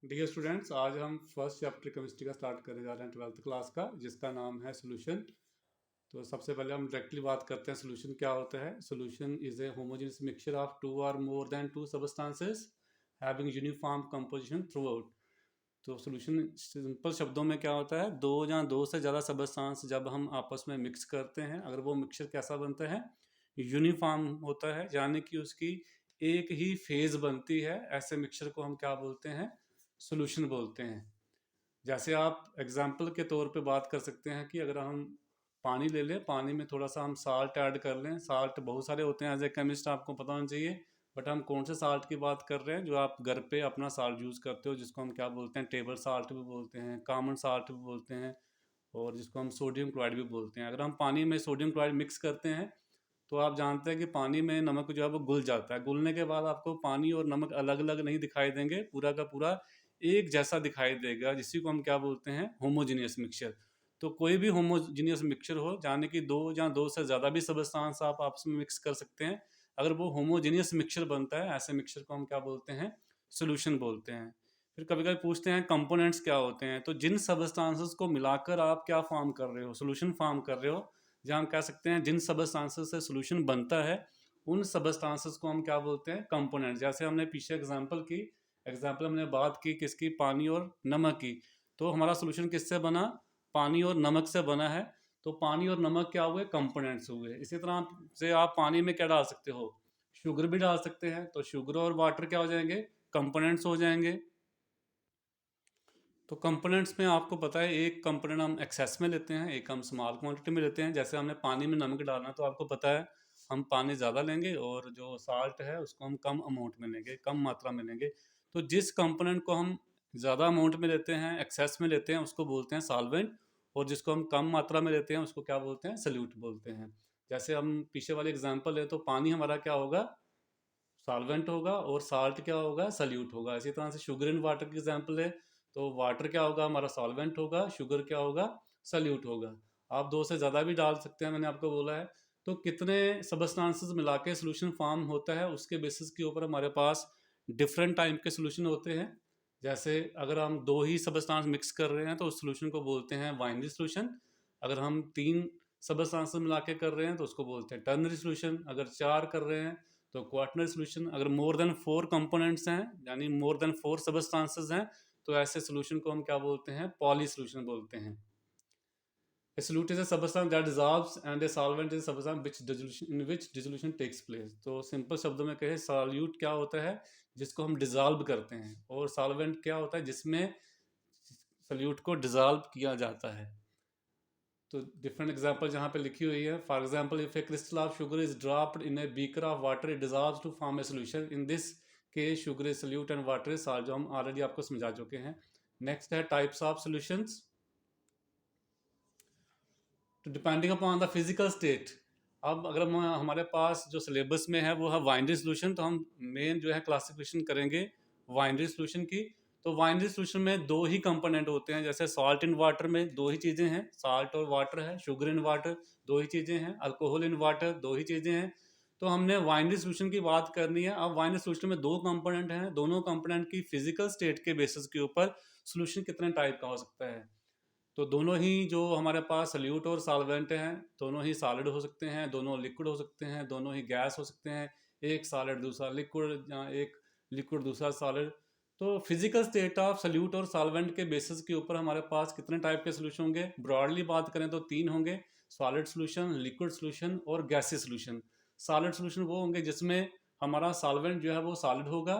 Dear students, आज हम first chapter chemistry का स्टार्ट करने जा रहे हैं 12th क्लास का, जिसका नाम है सोल्यूशन। तो सबसे पहले हम डायरेक्टली बात करते हैं सोल्यूशन क्या होता है। Solution is a homogeneous mixture of two or more than two substances having uniform composition throughout. तो सोल्यूशन सिंपल शब्दों में क्या होता है, दो या दो से ज़्यादा सबस्टांस जब हम आपस में मिक्स करते हैं, अगर वो मिक्सचर कैसा बनता है, यूनिफॉर्म होता है, यानी कि उसकी एक ही फेज बनती है, ऐसे मिक्सचर को हम क्या बोलते हैं, सोल्यूशन बोलते हैं। जैसे आप एग्जाम्पल के तौर पे बात कर सकते हैं कि अगर हम पानी ले लें, पानी में थोड़ा सा हम साल्ट ऐड कर लें। साल्ट बहुत सारे होते हैं, एज ए केमिस्ट आपको पता होना चाहिए, बट हम कौन से साल्ट की बात कर रहे हैं जो आप घर पे अपना साल्ट यूज़ करते हो, जिसको हम क्या बोलते हैं, टेबल साल्ट भी बोलते हैं, कॉमन साल्ट भी बोलते हैं, और जिसको हम सोडियम क्लोराइड भी बोलते हैं। अगर हम पानी में सोडियम क्लोराइड मिक्स करते हैं तो आप जानते हैं कि पानी में नमक जो है वो घुल जाता है। घुलने के बाद आपको पानी और नमक अलग अलग नहीं दिखाई देंगे, पूरा का पूरा एक जैसा दिखाई देगा, जिसी को हम क्या बोलते हैं, होमोजीनियस मिक्सचर। तो कोई भी होमोजीनियस मिक्सचर हो, यानी कि दो या दो से ज़्यादा भी सबस्टांस आप आपस में मिक्स कर सकते हैं, अगर वो होमोजीनियस मिक्सचर बनता है, ऐसे मिक्सचर को हम क्या बोलते हैं, सोल्यूशन बोलते हैं। फिर कभी कभी पूछते हैं कंपोनेंट्स क्या होते हैं, तो जिन सबस्टांसेस को मिलाकर आप क्या फॉर्म कर रहे हो, सोल्यूशन फॉर्म कर रहे हो, जहाँ हम कह सकते हैं जिन सबस्टांसेस से सोल्यूशन बनता है, उन सबस्टांसेस को हम क्या बोलते हैं, कंपोनेंट। जैसे हमने पीछे एग्जाम्पल हमने बात की किसकी, पानी और नमक की। तो हमारा सोल्यूशन किससे बना, पानी और नमक से बना है। तो पानी और नमक क्या हुए, कंपोनेंट्स हुए। इसी तरह से आप पानी में क्या डाल सकते हो, शुगर भी डाल सकते हैं, तो शुगर और वाटर क्या हो जाएंगे, कंपोनेंट्स हो जाएंगे। तो कंपोनेंट्स में आपको पता है, एक कंपोनेंट हम एक्सेस में लेते हैं, एक हम स्मॉल क्वांटिटी में लेते हैं। जैसे हमने पानी में नमक डालना है, तो आपको पता है हम पानी ज़्यादा लेंगे और जो साल्ट है उसको हम कम अमाउंट में लेंगे, कम मात्रा में लेंगे। तो जिस कंपोनेंट को हम ज़्यादा अमाउंट में लेते हैं, एक्सेस में लेते हैं, उसको बोलते हैं सॉल्वेंट, और जिसको हम कम मात्रा में लेते हैं उसको क्या बोलते हैं, सल्यूट बोलते हैं। जैसे हम पीछे वाले एग्जाम्पल है, तो पानी हमारा क्या होगा, सॉल्वेंट होगा, और साल्ट क्या होगा, सल्यूट होगा। इसी तरह से शुगर इन वाटर की एग्जांपल है, तो वाटर क्या होगा, हमारा सॉल्वेंट होगा, शुगर क्या होगा, सल्यूट होगा। आप दो से ज़्यादा भी डाल सकते हैं, मैंने आपको बोला है। तो कितने सबस्टांसेस मिला के सोल्यूशन फॉर्म होता है, उसके बेसिस के ऊपर हमारे पास डिफरेंट टाइप के सोल्यूशन होते हैं। जैसे अगर हम दो ही सबस्टांस मिक्स कर रहे हैं तो उस सोल्यूशन को बोलते हैं बाइनरी सोल्यूशन। अगर हम तीन सबस्टांसेस मिला के कर रहे हैं तो उसको बोलते हैं टर्नरी सोल्यूशन। अगर चार कर रहे हैं तो क्वार्टनरी सोल्यूशन। अगर मोर देन फोर कंपोनेंट्स हैं, यानी मोर देन फोर सबस्टांसेस हैं, तो ऐसे सोल्यूशन को हम क्या बोलते हैं, पॉली सोल्यूशन बोलते हैं। A solute is a substance that dissolves and a solvent is a substance in which dissolution takes place। तो सिंपल शब्दों में कहे, सॉल्यूट क्या होता है, जिसको हम डिजॉल्व करते हैं, और सॉल्वेंट क्या होता है, जिसमें सॉल्यूट को डिजॉल्व किया जाता है। तो डिफरेंट एग्जांपल जहाँ पे लिखी हुई है, for example if a crystal of sugar is dropped in a beaker of water, it dissolves to form a solution. In this case sugar is solute and water is salt, जो हम already आपको समझा चुके हैं। Next है types of solutions. तो depending upon the physical state, अब अगर हमारे पास जो सिलेबस में है वो है बाइनरी सोल्यूशन, तो हम मेन जो है क्लासिफिकेशन करेंगे बाइनरी सोल्यूशन की। तो बाइनरी सोल्यूशन में दो ही कंपोनेंट होते हैं, जैसे सॉल्ट इन वाटर में दो ही चीज़ें हैं, सॉल्ट और वाटर है। शुगर इन वाटर दो ही चीज़ें हैं, अल्कोहल इन वाटर दो ही चीज़ें हैं। तो हमने बाइनरी सोल्यूशन की बात करनी है। अब बाइनरी सोल्यूशन में दो कंपोनेंट हैं, दोनों कंपोनेंट की फिजिकल स्टेट के बेसिस के ऊपर सोल्यूशन कितने टाइप का हो सकता है। तो दोनों ही जो हमारे पास सल्यूट और सॉल्वेंट हैं, दोनों ही सॉलिड हो सकते हैं, दोनों लिक्विड हो सकते हैं, दोनों ही गैस हो सकते हैं। एक सॉलिड दूसरा लिक्विड, या एक लिक्विड दूसरा सॉलिड। तो फिजिकल स्टेट ऑफ सल्यूट और सॉल्वेंट के बेसिस के ऊपर हमारे पास कितने टाइप के सोल्यूशन होंगे, ब्रॉडली बात करें तो तीन होंगे, सॉलिड सोल्यूशन, लिक्विड सोल्यूशन और गैसियस सोल्यूशन। सॉलिड सोल्यूशन वो होंगे जिसमें हमारा सॉल्वेंट जो है वो सॉलिड होगा,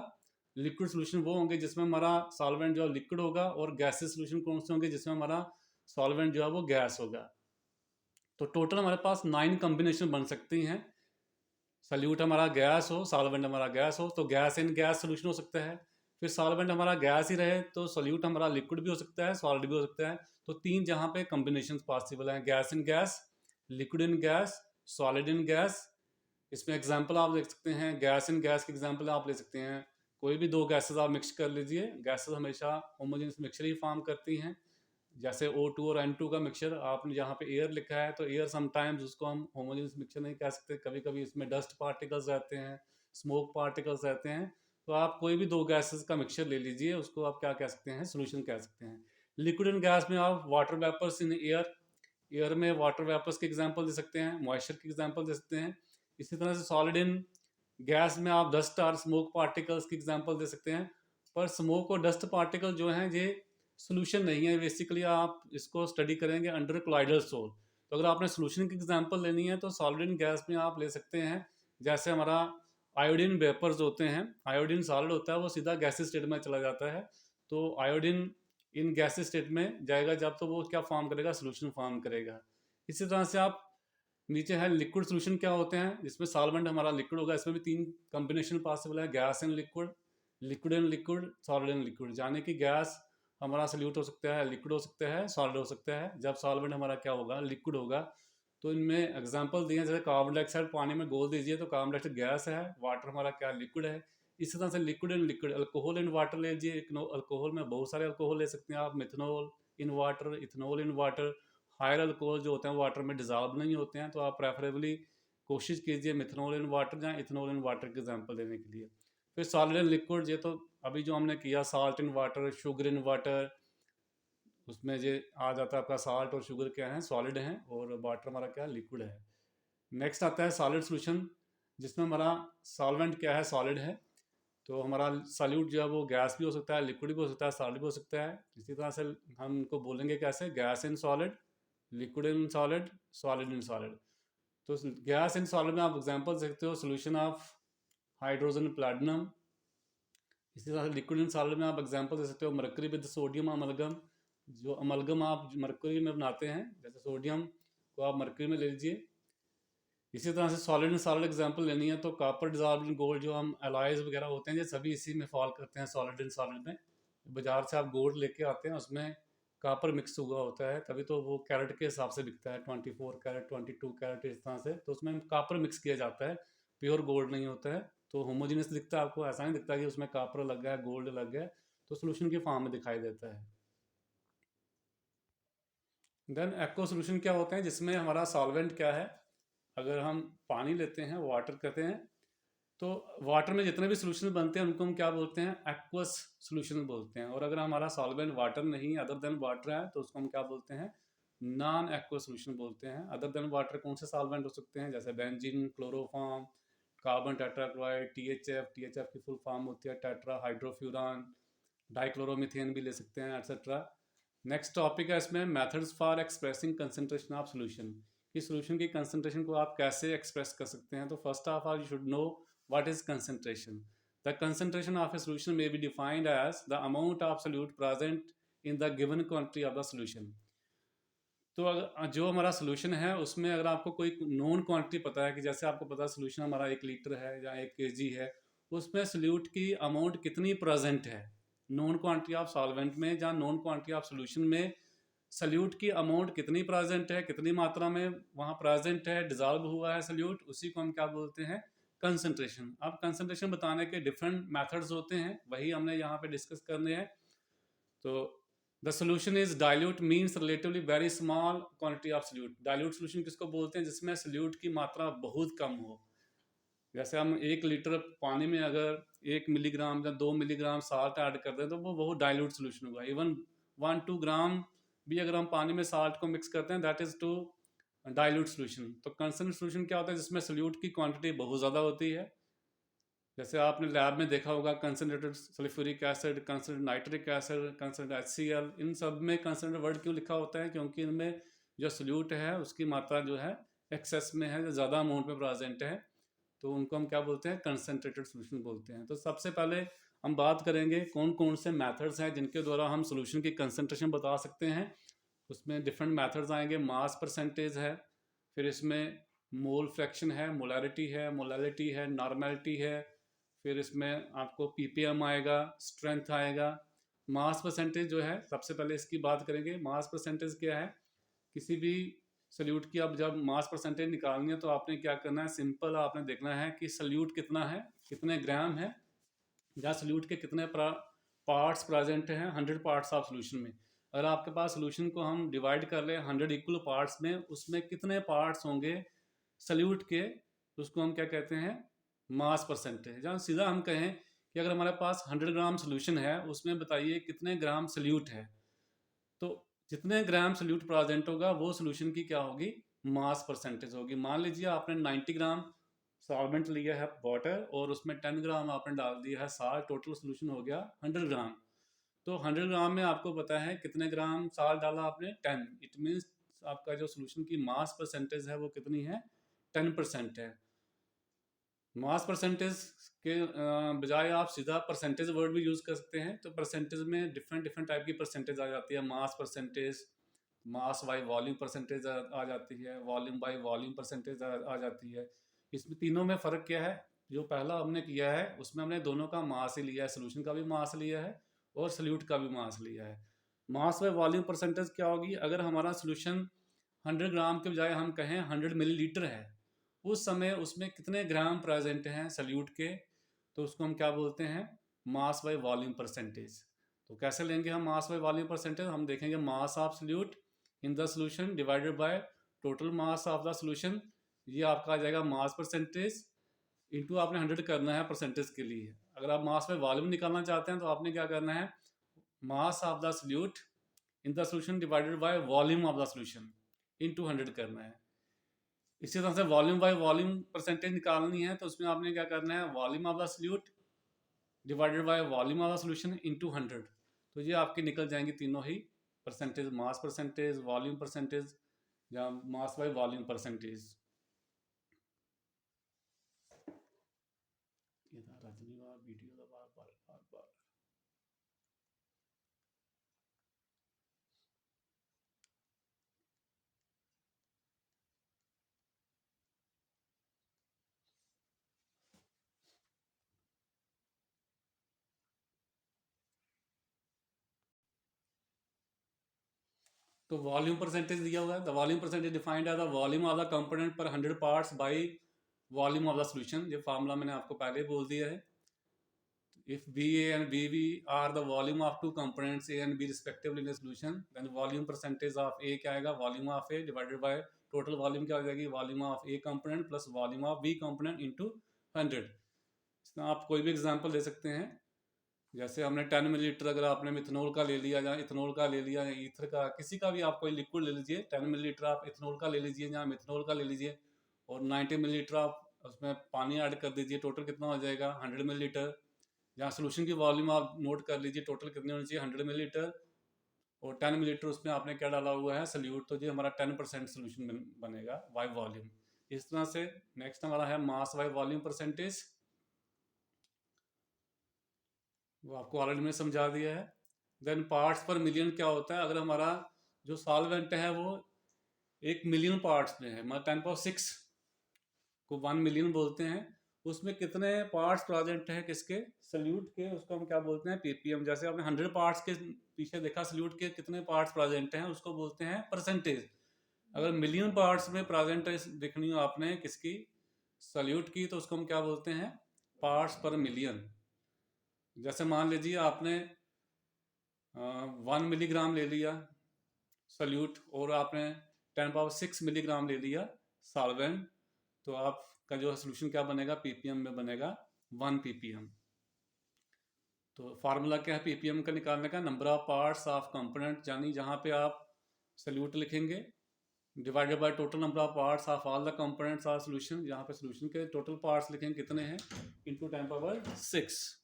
लिक्विड सोल्यूशन वो होंगे जिसमें हमारा सॉल्वेंट जो है लिक्विड होगा, और गैसियस सोल्यूशन कौन से होंगे, जिसमें हमारा सॉल्वेंट जो है वो गैस होगा। तो टोटल हमारे पास 9 कॉम्बिनेशन बन सकती हैं। सल्यूट हमारा गैस हो, सॉल्वेंट हमारा गैस हो, तो गैस इन गैस सोल्यूशन हो सकता है। फिर सॉल्वेंट हमारा गैस ही रहे तो सॉल्यूट हमारा लिक्विड भी हो सकता है, सॉलिड भी हो सकता है। तो तीन जहाँ पे कॉम्बिनेशन पॉसिबल हैं, gas in gas, liquid in gas, solid in gas. इसमें एग्जाम्पल आप देख सकते हैं, गैस इन गैस की एग्जाम्पल आप ले सकते हैं। कोई भी दो गैसेस आप मिक्स कर लीजिए, गैसेस हमेशा होमोजेनियस मिक्सचर ही फॉर्म करती हैं। जैसे O2 और N2 का मिक्सचर, आपने जहाँ पे एयर लिखा है, तो एयर समटाइम्स उसको हम होमोजेनियस मिक्सचर नहीं कह सकते, कभी कभी इसमें डस्ट पार्टिकल्स रहते हैं, स्मोक पार्टिकल्स रहते हैं। तो आप कोई भी दो गैसेस का मिक्सचर ले लीजिए, उसको आप क्या कह सकते हैं, सोल्यूशन कह सकते हैं। लिक्विड एंड गैस में आप water vapours in air, air में वाटर वेपर्स के एग्जांपल दे सकते हैं, मॉइस्चर के एग्जांपल दे सकते हैं। इसी तरह से सॉलिड इन गैस में आप डस्ट और स्मोक पार्टिकल्स की एग्जांपल दे सकते हैं। पर स्मोक और डस्ट पार्टिकल जो हैं ये सोल्यूशन नहीं है, बेसिकली आप इसको स्टडी करेंगे अंडर कोलाइडल सोल। तो अगर आपने सोल्यूशन की एग्जांपल लेनी है तो सॉलिड इन गैस में आप ले सकते हैं, जैसे हमारा आयोडीन वेपर्स होते हैं, आयोडीन सॉलिड होता है वो सीधा गैसेस स्टेट में चला जाता है, तो आयोडीन इन गैसेस स्टेट में जाएगा जब, तो वो क्या फॉर्म करेगा, सोल्यूशन फॉर्म करेगा। इसी तरह से आप नीचे है लिक्विड सोल्यूशन क्या होते हैं, जिसमें सॉल्वेंट हमारा लिक्विड होगा, इसमें भी तीन कॉम्बिनेशन पॉसिबल है, gas and liquid, liquid and liquid, solid and liquid. यानी कि गैस हमारा सल्यूट हो सकता है, लिक्विड हो सकता है, सॉलिड हो सकता है। जब सॉल्वेंट हमारा क्या होगा, लिक्विड होगा। तो इनमें एग्जांपल दिए हैं, जैसे कार्बन डाइऑक्साइड पानी में घोल दीजिए तो कार्बन डाइऑक्साइड गैस है, वाटर हमारा क्या, लिक्विड है। इसी तरह से liquid and liquid, alcohol and water ले लीजिए, अल्कोहल में बहुत सारे अल्कोहल ले सकते हैं आप, methanol in water, ethanol in water. Higher alcohol जो होते हैं वाटर में डिजॉल्व नहीं होते हैं, तो आप प्रेफरेबली कोशिश कीजिए मिथनॉल इन वाटर या इथनॉल इन वाटर के एग्जांपल देने के लिए। फिर सॉलिड एंड लिक्विड, ये तो अभी जो हमने किया, salt in water, sugar in water, उसमें ये आ जाता है आपका साल्ट और शुगर क्या है, सॉलिड हैं, और वाटर हमारा क्या, लिक्विड है। नेक्स्ट आता है सॉलिड सोल्यूशन, जिसमें हमारा सॉल्वेंट क्या है, सॉलिड है। तो हमारा सॉल्यूट जो है वो गैस भी हो सकता है, लिक्विड भी हो सकता है, सॉलिड भी हो सकता है। इसी तरह से हम इनको बोलेंगे कैसे, gas in solid, liquid in solid, solid in solid. तो गैस इन सॉलिड में आप एग्जांपल देख सकते हो, सोल्यूशन ऑफ हाइड्रोजन प्लैटिनम। इसी तरह से लिक्विड इन सॉलिड में आप एग्जांपल दे सकते हो, मरकरी विद सोडियम अमलगम। जो अमलगम आप मरकरी में बनाते हैं, जैसे सोडियम को आप मरकरी में ले लीजिए। इसी तरह से सॉलिड इन सॉलिड एग्जांपल लेनी है तो कॉपर डिजॉल्व इन गोल्ड, जो हम एलॉयज वगैरह होते हैं, ये सभी इसी में फॉल करते हैं, सॉलिड इन सॉलिड में। बाजार से आप गोल्ड लेके आते हैं, उसमें कॉपर मिक्स हुआ होता है, तभी तो वो कैरेट के हिसाब से बिकता है, 24 कैरेट, 22 कैरेट, इस तरह से। तो उसमें कॉपर मिक्स किया जाता है, प्योर गोल्ड नहीं होता है। तो होमोजीनियस दिखता है आपको, ऐसा नहीं दिखता कि उसमें कॉपर लग गया, गोल्ड लग गया। तो सोल्यूशन के फॉर्म में दिखाई देता है। देन एक्वा सोल्यूशन क्या होते हैं, जिसमें हमारा सॉल्वेंट क्या है, अगर हम पानी लेते हैं, वाटर कहते हैं, तो वाटर में जितने भी सोल्यूशन बनते हैं उनको हम क्या बोलते हैं, एक्वस सोल्यूशन बोलते हैं। और अगर हमारा सॉल्वेंट वाटर नहीं, अदर देन वाटर है, तो उसको हम क्या बोलते हैं, नॉन एक्वा सोल्यूशन बोलते हैं। अदर देन वाटर कौन से सॉल्वेंट हो सकते हैं, जैसे benzene, chloroform, carbon tetrachloride, THF, THF की फुल फॉर्म होती है टेट्रा हाइड्रोफ्यूरान, डाइक्लोरोमीथेन भी ले सकते हैं, एटसेट्रा। नेक्स्ट टॉपिक है इसमें methods for expressing concentration of solution, कि सोल्यूशन की कंसंट्रेशन को आप कैसे एक्सप्रेस कर सकते हैं। तो first of all you should know what is concentration. The concentration of a solution may be defined as the amount of solute present in the given quantity of the solution. तो अगर जो हमारा solution है उसमें अगर आपको कोई known quantity पता है, कि जैसे आपको पता है सोल्यूशन हमारा 1 लीटर है या 1 kg है, उसमें सोल्यूट की अमाउंट कितनी प्रेजेंट है, नॉन क्वांटिटी ऑफ सॉल्वेंट में या नॉन क्वांटिटी ऑफ सोल्यूशन में सल्यूट की अमाउंट कितनी प्रेजेंट है, कितनी मात्रा में वहाँ प्रेजेंट है, डिजॉल्व हुआ है सल्यूट, उसी को हम क्या बोलते हैं, कंसंट्रेशन। अब कंसंट्रेशन बताने के डिफरेंट मेथड्स होते हैं, वही हमने यहाँ पे डिस्कस करने हैं। तो the solution is dilute means relatively very small quantity of solute. Dilute solution किसको बोलते हैं, जिसमें सल्यूट की मात्रा बहुत कम हो। जैसे हम 1 लीटर पानी में अगर 1 मिलीग्राम या 2 मिलीग्राम साल्ट ऐड कर दें तो वो बहुत डाइल्यूट सोल्यूशन होगा। इवन 1-2 ग्राम भी अगर हम पानी में साल्ट को मिक्स करते हैं, that is to dilute solution. तो कंसंट्रेटेड सोल्यूशन क्या होता है, जिसमें सोल्यूट की क्वांटिटी बहुत ज़्यादा होती है। जैसे आपने लैब में देखा होगा concentrated sulphuric acid, concentrated nitric acid, concentrated HCl, इन सब में कंसंट्रेटेड वर्ड क्यों लिखा होता है, क्योंकि इनमें जो सोल्यूट है उसकी मात्रा जो है एक्सेस में है, जो ज़्यादा अमाउंट में प्रेजेंट है, तो उनको हम क्या बोलते हैं, कंसंट्रेटेड सोल्यूशन बोलते हैं। तो सबसे पहले हम बात करेंगे कौन कौन से मेथड्स हैं जिनके द्वारा हम सोल्यूशन की कंसंट्रेशन बता सकते हैं। उसमें डिफरेंट मेथड्स आएंगे, मास परसेंटेज है, फिर इसमें मोल फ्रैक्शन है, मोलैरिटी है, मोलैलिटी है, नॉर्मेलिटी है, फिर इसमें आपको ppm आएगा, स्ट्रेंथ आएगा। मास परसेंटेज जो है सबसे पहले इसकी बात करेंगे। मास परसेंटेज क्या है, किसी भी सल्यूट की अब जब मास परसेंटेज निकालनी है तो आपने क्या करना है, सिंपल आपने देखना है कि सल्यूट कितना है, कितने ग्राम है, या सल्यूट के कितने पार्ट्स प्रेजेंट हैं 100 पार्ट्स ऑफ सोल्यूशन में। अगर आपके पास सोल्यूशन को हम डिवाइड कर ले 100 इक्वल पार्ट्स में, उसमें कितने पार्ट्स होंगे सल्यूट के, उसको हम क्या कहते हैं, मास परसेंटेज। या सीधा हम कहें कि अगर हमारे पास 100 ग्राम सोल्यूशन है, उसमें बताइए कितने ग्राम सल्यूट है। तो जितने ग्राम सल्यूट प्रेजेंट होगा वो सोल्यूशन की क्या होगी, मास परसेंटेज होगी। मान लीजिए आपने 90 ग्राम सॉल्वेंट लिया है वाटर, और उसमें 10 ग्राम आपने डाल दिया है साल्ट, टोटल सोल्यूशन हो गया 100 ग्राम। तो 100 ग्राम में आपको पता है कितने ग्राम साल्ट डाला आपने, 10। इट मीन्स आपका जो सोल्यूशन की मास परसेंटेज है वो कितनी है, 10% है। मास परसेंटेज के बजाय आप सीधा परसेंटेज वर्ड भी यूज़ कर सकते हैं। तो परसेंटेज में डिफरेंट डिफरेंट टाइप की परसेंटेज आ जाती है। Mass percentage, mass by volume percentage आ जाती है, वॉल्यूम बाय वॉल्यूम परसेंटेज आ जाती है। इसमें तीनों में फ़र्क क्या है, जो पहला हमने किया है उसमें हमने दोनों का मास ही लिया है, सोल्यूशन का भी मास लिया है और सल्यूट का भी मास लिया है। मास बाय वॉल्यूम परसेंटेज क्या होगी, अगर हमारा सोल्यूशन 100 ग्राम के बजाय हम कहें 100 मिलीलीटर है, उस समय उसमें कितने ग्राम प्रेजेंट हैं सल्यूट के, तो उसको हम क्या बोलते हैं, मास बाय वॉल्यूम परसेंटेज। तो कैसे लेंगे हम मास बाय वॉल्यूम परसेंटेज, हम देखेंगे मास of salute in the solution divided by total mass of the solution. ये आपका आ जाएगा मास परसेंटेज इंटू, आपने 100 करना है परसेंटेज के लिए। अगर आप मास बाय वॉल्यूम निकालना चाहते हैं तो आपने क्या करना है, mass of the salute in the solution divided by volume of the solution into 100 करना है। इसी तरह से वॉल्यूम बाय वॉल्यूम परसेंटेज निकालनी है, तो उसमें आपने क्या करना है, volume of the solute divided by volume of the solution into 100। तो ये आपकी निकल जाएंगी तीनों ही percentage, mass percentage, volume percentage या मास बाय वॉल्यूम परसेंटेज। ये था रजनी का वीडियो का बार बार बार बार। तो वॉल्यूम परसेंटेज दिया हुआ है, the volume percentage defined as the volume of the component per 100 parts by volume of the solution. ये फार्मूला मैंने आपको पहले बोल दिया है। If VA and VB are the volume of two components A and B respectively in a solution, then volume percentage of A क्या आएगा, volume of A divided by total volume क्या हो जाएगी, volume of A component plus volume of B component into 100। इसमें आप कोई भी example दे सकते हैं, जैसे हमने 10 मिलीलीटर अगर आपने मिथनॉल का ले लिया या इथनॉल का ले लिया या ईथर का, किसी का भी आप कोई लिक्विड ले लीजिए, 10 मिलीलीटर आप इथनॉल का ले लीजिए या मिथनॉल का ले लीजिए, और 90 मिलीलीटर आप उसमें पानी ऐड कर दीजिए, टोटल कितना हो जाएगा 100 मिलीलीटर। यहाँ सोल्यूशन की वॉल्यूम आप नोट कर लीजिए, टोटल कितनी होनी चाहिए 100 मिलीलीटर, और 10 मिलीलीटर उसमें आपने क्या डाला हुआ है, सल्यूट। तो ये हमारा 10% सोल्यूशन बनेगा बाय वॉल्यूम। इस तरह से नेक्स्ट हमारा है मास बाय वॉल्यूम परसेंटेज, वो आपको ऑलरेडी मैंने समझा दिया है। देन पार्ट्स पर मिलियन क्या होता है, अगर हमारा जो सॉल्वेंट है वो 1 मिलियन पार्ट्स में है, मतलब 10⁶ को 1 मिलियन बोलते हैं, उसमें कितने पार्ट्स प्रेजेंट है किसके, सल्यूट के, उसको हम क्या बोलते हैं, पीपीएम। जैसे आपने 100 पार्ट्स के पीछे देखा सल्यूट के कितने पार्ट्स प्रेजेंट हैं, उसको बोलते हैं परसेंटेज। अगर मिलियन पार्ट्स में प्रेजेंट देखनी हो आपने किसकी, सल्यूट की, तो उसको हम क्या बोलते हैं, पार्ट्स पर मिलियन। जैसे मान लीजिए आपने 1 मिलीग्राम ले लिया सल्यूट, और आपने 10⁶ मिलीग्राम ले लिया सॉल्वेंट, तो आपका जो सोल्यूशन क्या बनेगा, पीपीएम में बनेगा 1 पीपीएम। तो फार्मूला क्या है पीपीएम का निकालने का, number of parts of component, यानी जहाँ पे आप सल्यूट लिखेंगे divided by total number of parts of all the components of solution, जहाँ पे सोल्यूशन के टोटल पार्ट्स लिखेंगे कितने हैं, इंटू 10⁶।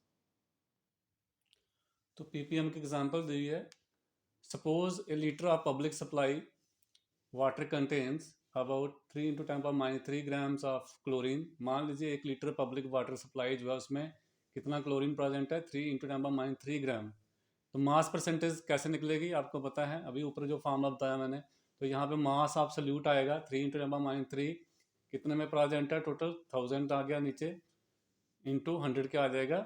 तो पीपीएम की एग्जांपल दी है, suppose A litre of public supply water contains about 3 × 10⁻³ grams of chlorine. मान लीजिए 1 लीटर पब्लिक वाटर सप्लाई जो है उसमें कितना क्लोरीन प्रेजेंट है, 3 × 10⁻³ ग्राम। तो मास परसेंटेज कैसे निकलेगी आपको पता है, अभी ऊपर जो फार्मूला बताया मैंने। तो यहाँ पे मास ऑफ सल्यूट आएगा 3 × 10⁻³ कितने में प्रेजेंट है, टोटल 1000 आ गया नीचे, इंटू 100 क्या आ जाएगा,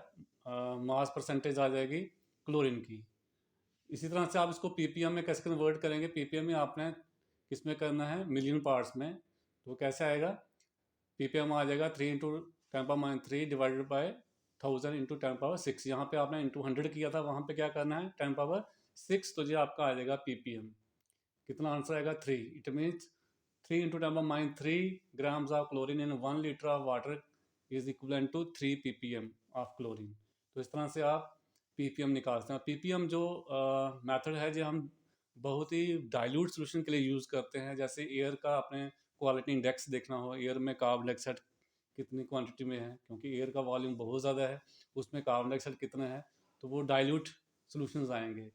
मास परसेंटेज आ जाएगी क्लोरीन की। इसी तरह से आप इसको पीपीएम में कैसे कन्वर्ट करेंगे, पीपीएम में आपने किसमें करना है, मिलियन पार्ट्स में। तो कैसे आएगा, पीपीएम आ जाएगा 3 × 10⁻³ डिवाइडेड बाय 1000 इंटू 10⁶। यहाँ पे आपने इंटू 100 किया था, वहाँ पे क्या करना है 10⁶, तो ये आपका आ जाएगा पीपीएम। कितना आंसर आएगा 3। It means 3 × 10⁻³ grams of chlorine in 1 litre of water is equivalent to 3 ppm of chlorine. तो इस तरह से आप पीपीएम निकालते हैं। पीपीएम जो मेथड है जो हम बहुत ही डाइल्यूट सोल्यूशन के लिए यूज़ करते हैं, जैसे एयर का आपने क्वालिटी इंडेक्स देखना हो, एयर में कार्बन डाइऑक्साइड कितनी क्वांटिटी में है, क्योंकि एयर का वॉल्यूम बहुत ज़्यादा है, उसमें कार्बन डाइऑक्साइड कितना है, तो वो डाइल्यूट सॉल्यूशंस आएंगे।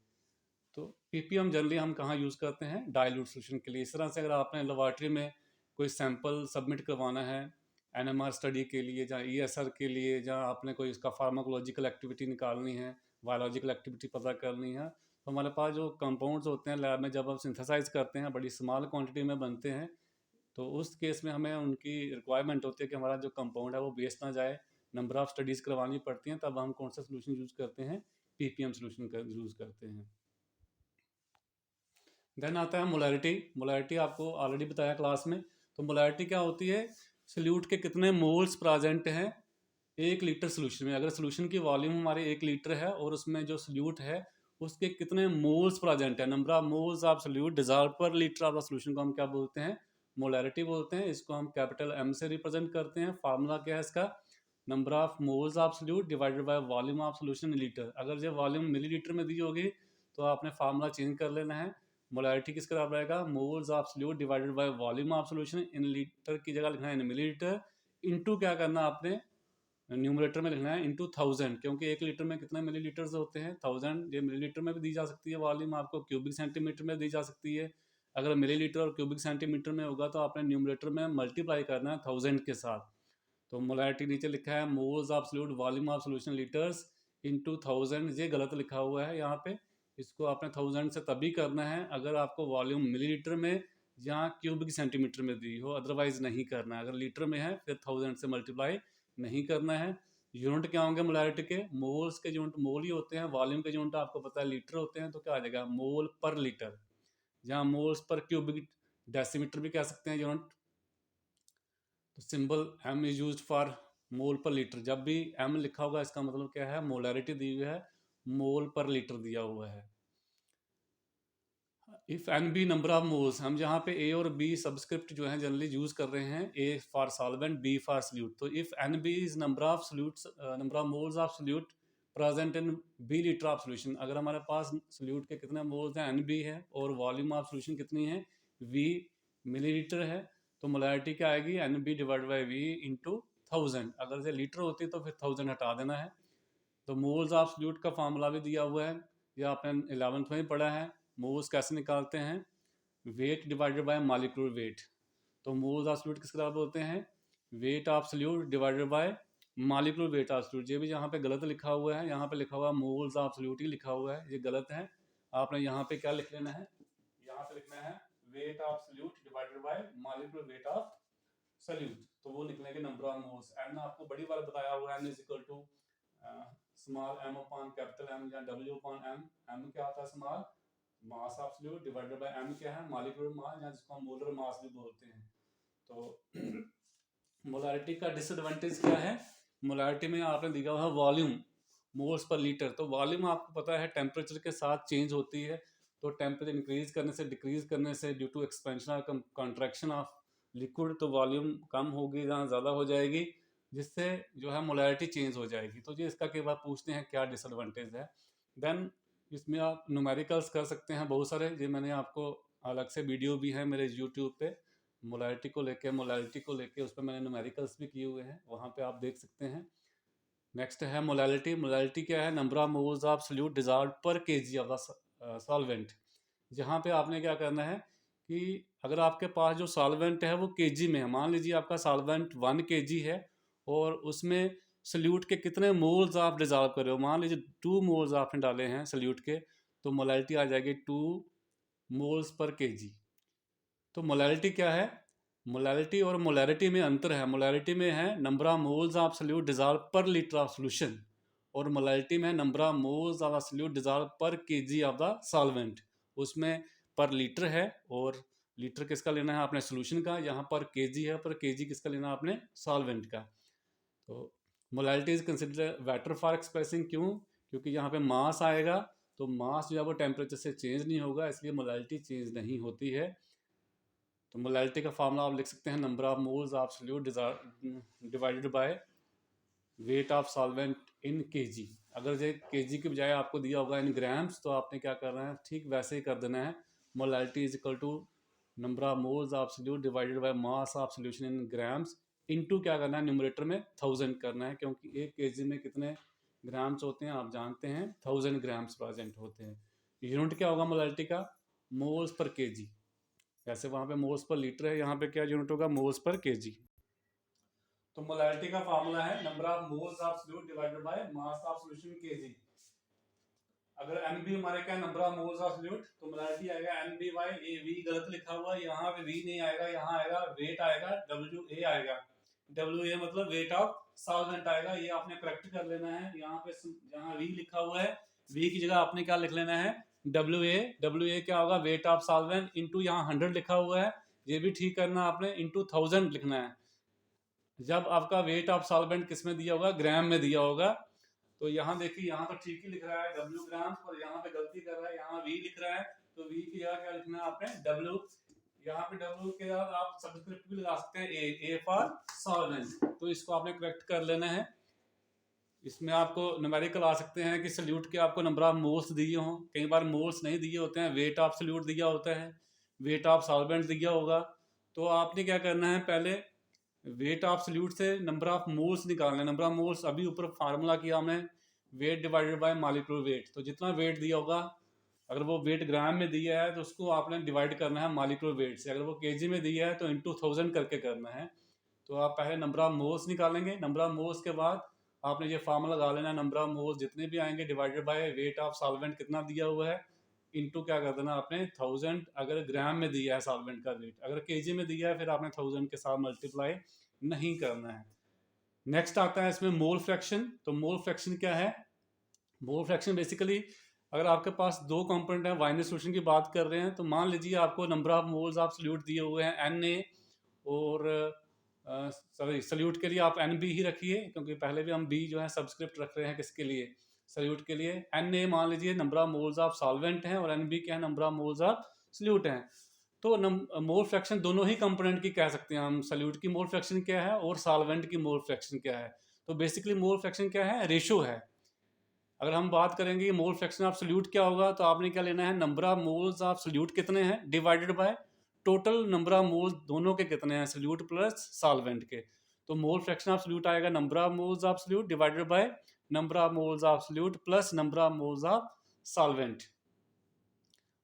तो पीपीएम जनरली हम कहाँ यूज़ करते हैं, डाइल्यूट सॉल्यूशन के लिए। इस तरह से अगर आपने लेबॉरेटरी में कोई सैंपल सबमिट करवाना है एनएमआर स्टडी के लिए, जहाँ ईएसआर के लिए, जहाँ आपने कोई उसका फार्माकोलॉजिकल एक्टिविटी निकालनी है, बायोलॉजिकल एक्टिविटी पता करनी है, तो हमारे पास जो कंपाउंड्स होते हैं लैब में जब हम सिंथेसाइज करते हैं, बड़ी स्मॉल क्वांटिटी में बनते हैं, तो उस केस में हमें उनकी रिक्वायरमेंट होती है कि हमारा जो कंपाउंड है वो वेस्ट ना जाए, नंबर ऑफ स्टडीज़ करवानी पड़ती हैं, तब हम कौन सा सोल्यूशन यूज़ करते हैं, पीपीएम सोल्यूशन का यूज़ करते हैं। देन आता है मोलैरिटी। मोलैरिटी आपको ऑलरेडी बताया क्लास में। तो मोलैरिटी क्या होती है, सल्यूट के कितने मोल्स प्रेजेंट हैं 1 लीटर सोल्यूशन में। अगर सोल्यूशन की वॉल्यूम हमारे 1 लीटर है और उसमें जो सल्यूट है उसके कितने मोल्स प्रेजेंट है, number of moles of salute dissolve per litre of the solution को हम क्या बोलते हैं, मोलैरिटी बोलते हैं। इसको हम कैपिटल एम से रिप्रेजेंट करते हैं। फार्मूला क्या है इसका, number of moles of solute divided by volume of solution in litre. अगर जो वॉल्यूम मिलीलीटर में दी होगी तो आपने फार्मूला चेंज कर लेना है। मोलैरिटी किस बराबर आएगा, moles of solute divided by volume of solution in litre की जगह लिखना है इन मिलीलीटर, इनटू क्या करना है आपने, न्यूमरेटर में लिखना है इनटू 1000, क्योंकि 1 लीटर में कितने मिलीलीटर्स होते हैं 1000। ये मिलीलीटर में भी दी जा सकती है वॉल्यूम, आपको क्यूबिक सेंटीमीटर में दी जा सकती है। अगर मिलीलीटर और क्यूबिक सेंटीमीटर में होगा तो आपने न्यूमरेटर में मल्टीप्लाई करना है 1000 के साथ। तो मोलैरिटी नीचे लिखा है moles of solute volume of solution litres into 1000, ये गलत लिखा हुआ है यहाँ पे। इसको आपने 1000 से तभी करना है अगर आपको वॉल्यूम मिलीलीटर में या क्यूबिक सेंटीमीटर में दी हो, अदरवाइज नहीं करना है। अगर लीटर में है फिर 1000 से मल्टीप्लाई नहीं करना है। यूनिट क्या होंगे मोलैरिटी के, मोल्स के यूनिट मोल ही होते हैं, वॉल्यूम के यूनिट आपको पता है लीटर होते हैं, तो क्या आ जाएगा मोल पर लीटर, जहाँ मोल्स पर क्यूबिक डेसीमीटर भी कह सकते हैं यूनिट। तो symbol M is use for mole per litre. जब भी एम लिखा होगा इसका मतलब क्या है, मोलैरिटी दी हुई है, मोल पर लीटर दिया हुआ है। If N B number of moles, हम जहाँ पे ए और बी सब्सक्रिप्ट जो है जनरली यूज कर रहे हैं, A for solvent B for solute. तो if N B is number of solutes, number of moles of solute present in B litre of solution. अगर हमारे पास सल्यूट के कितने मोल्स हैं, एन बी है, और वॉल्यूम ऑफ सोल्यूशन कितनी है, वी मिलीलीटर है, तो मोलैरिटी क्या आएगी, N B divide by V into 1000। अगर से लीटर होती तो फिर 1000 हटा देना है। तो मोल्स ऑफ सल्यूट का फार्मूला भी दिया हुआ है, ये आपने 11th में ही पढ़ा है। मोल्स कैसे निकालते हैं, weight divided by molecular weight. तो मोल्स ऑफ सल्यूट किसके बराबर होते हैं, weight of solute divided bye molecular weight of solute. ये भी यहाँ पे गलत लिखा हुआ है, यहाँ पे लिखा हुआ है मोल्स ऑफ सल्यूट ही लिखा हुआ है, ये गलत है। आपने यहाँ पे क्या लिख लेना है, यहाँ पे लिखना है weight of solute divided bye molecular weight of solute, तो वो निकलेंगे नंबर ऑफ मोल्स। एन आपको बड़ी बार बताया हुआ है, N is equal to small M upon capital M या डब्ल्यू अपॉन एम। एम क्या होता है, small mass of solute, divided by M क्या है, मॉलिक्यूलर मास, या जिसको हम मोलर मास भी बोलते हैं। तो मोलैरिटी का डिसएडवांटेज क्या है, मोलैरिटी में आपने दिया हुआ है वॉल्यूम मोल्स पर लीटर। तो वॉल्यूम आपको पता है टेम्परेचर के साथ चेंज होती है, तो टेम्परेचर इंक्रीज करने से डिक्रीज करने से ड्यू टू एक्सपेंशन और कॉन्ट्रैक्शन ऑफ लिक्विड, तो वॉल्यूम कम होगी जहाँ ज़्यादा हो जाएगी, जिससे जो है मोलैरिटी चेंज हो जाएगी। तो ये इसका कई बार पूछते हैं क्या डिसएडवांटेज है। देन इसमें आप न्यूमेरिकल्स कर सकते हैं बहुत सारे, ये मैंने आपको अलग से वीडियो भी है मेरे यूट्यूब पे मोलैरिटी को लेके उस पर मैंने न्यूमेरिकल्स भी किए हुए हैं, वहाँ पे आप देख सकते हैं। नेक्स्ट है मोलैरिटी। मोलैरिटी क्या है, number of moles of salute dissolve पर केजी ऑफ द सॉल्वेंट। जहाँ पे आपने क्या करना है कि अगर आपके पास जो सॉल्वेंट है वो केजी में है, मान लीजिए आपका सॉल्वेंट 1 केजी है और उसमें सल्यूट के कितने मोल्स आप डिजॉल्व कर रहे हो, मान लीजिए 2 मोल्स आपने डाले हैं सल्यूट के, तो मोलैरिटी आ जाएगी 2 मोल्स पर केजी। तो मोलैरिटी क्या है, मोलैरिटी और मोलैरिटी में अंतर है। मोलैरिटी में है number of moles of salute dissolve per litre of solution, और मोलैरिटी में number of moles of salute dissolve पर केजी ऑफ द सॉल्वेंट। उसमें पर लीटर है, और लीटर किसका लेना है आपने, सोल्यूशन का। यहाँ पर केजी है, पर केजी किसका लेना है आपने, सॉल्वेंट का। तो molarity is considered better for expressing, क्यों, क्योंकि यहाँ पे मास आएगा, तो मास जो है वो टेम्परेचर से चेंज नहीं होगा, इसलिए मोलैरिटी चेंज नहीं होती है। तो मोलैरिटी का फार्मूला आप लिख सकते हैं, number of moles of solute divided by weight of solvent in KG. अगर जो केजी के बजाय आपको दिया होगा इन ग्राम्स, तो आपने क्या करना है, ठीक वैसे ही कर देना है। Molality is equal to number of moles of solute divided by mass of solution in grams, into क्या करना है, न्यूमरेटर में 1000 करना है, क्योंकि एक केजी में कितने ग्राम्स होते हैं आप जानते हैं, 1000 ग्राम्स प्रेजेंट होते हैं। यूनिट क्या होगा मोलालिटी का, मोल्स पर केजी। जैसे वहाँ पे मोल्स पर लीटर है, यहाँ पे क्या यूनिट होगा, मोल्स पर केजी। तो मोलालिटी का फार्मूला है number of moles of solute divided by mass of solution KG. अगर एनबी हमारे क्या number of moles of solute, तो मोलालिटी आएगा एनबी बाय ए। वी गलत लिखा हुआ है, यहाँ पे वी नहीं आएगा, यहाँ आएगा वेट आएगा, डब्ल्यू ए आएगा। डब्ल्यू ए मतलब वेट ऑफ सॉल्वेंट आएगा, ये आपने करेक्ट कर लेना है। यहाँ पे जहाँ वी लिखा हुआ है, वी की जगह आपने क्या लिख लेना है, डब्ल्यू ए। डब्ल्यू ए क्या होगा, वेट ऑफ सॉल्वेंट इंटू यहाँ 100 लिखा हुआ है, ये भी ठीक करना आपने, इंटू 1000 लिखना है। जब आपका वेट ऑफ सॉल्वेंट किस में दिया होगा, ग्राम में दिया होगा। तो यहाँ देखिए, यहाँ तो ठीक ही लिख रहा है डब्ल्यू ग्राम, और यहाँ पे गलती कर रहा है, यहाँ वी लिख रहा है। तो वी की जगह क्या लिखना है आपने, डब्ल्यू। यहाँ पे डब्ल्यू के बाद आप सब्सक्रिप्ट भी लगा सकते हैं, ए फॉर सॉल्वेंट। तो इसको आपने करेक्ट कर लेना है। इसमें आपको न्यूमेरिकल आ सकते हैं कि सल्यूट के आपको नंबर ऑफ मोल्स दिए हों, कई बार मोल्स नहीं दिए होते हैं, वेट ऑफ सल्यूट दिया होता है, वेट ऑफ सॉल्वेंट दिया होगा। तो आपने क्या करना है, पहले वेट ऑफ सल्यूट से नंबर ऑफ मोल्स निकालना है। नंबर ऑफ मोल्स अभी ऊपर फार्मूला किया हमने, weight divided by molecular weight. तो जितना वेट दिया होगा, अगर वो वेट ग्राम में दिया है तो उसको आपने डिवाइड करना है मॉलिक्यूलर वेट से। अगर वो केजी में दिया है तो इंटू 1000 करके करना है। तो आप पहले नंबर ऑफ मोल्स निकालेंगे, नंबर ऑफ मोल्स के बाद आपने ये फार्मूला लगा लेना, नंबर ऑफ मोल्स जितने भी आएंगे divided by weight of solvent कितना दिया हुआ है, इंटू क्या कर देना आपने 1000। अगर ग्राम में दिया है सॉल्वेंट का वेट, अगर केजी में दिया है फिर आपने 1000 के साथ मल्टीप्लाई नहीं करना है। नेक्स्ट आता है इसमें मोल फ्रैक्शन। तो मोल फ्रैक्शन क्या है, मोल फ्रैक्शन बेसिकली अगर आपके पास दो कंपोनेंट है, बाइनरी सॉल्यूशन की बात कर रहे हैं, तो मान लीजिए आपको number of moles of solute दिए हुए हैं Na, और सॉरी सल्यूट के लिए आप एन बी ही रखिए, क्योंकि पहले भी हम बी जो है सब्सक्रिप्ट रख रहे हैं किसके लिए, सल्यूट के लिए। Na मान लीजिए number of moles of solvent हैं, और एन बी क्या है, number of moles of salute हैं। तो मोल फ्रैक्शन दोनों ही कंपोनेंट की कह सकते हैं हम, सल्यूट की मोल फ्रैक्शन क्या है और सॉल्वेंट की मोल फ्रैक्शन क्या है। तो बेसिकली मोल फ्रैक्शन क्या है, रेशो है। अगर हम बात करेंगे मोल फ्रैक्शन ऑफ सल्यूट क्या होगा, तो आपने क्या लेना है, number of moles of salute कितने हैं divided by total number of moles दोनों के कितने हैं, सल्यूट प्लस सॉल्वेंट के। तो मोल फ्रैक्शन ऑफ सल्यूट आएगा number of moles of solute divided by number of moles of salute plus number of moles of solvent.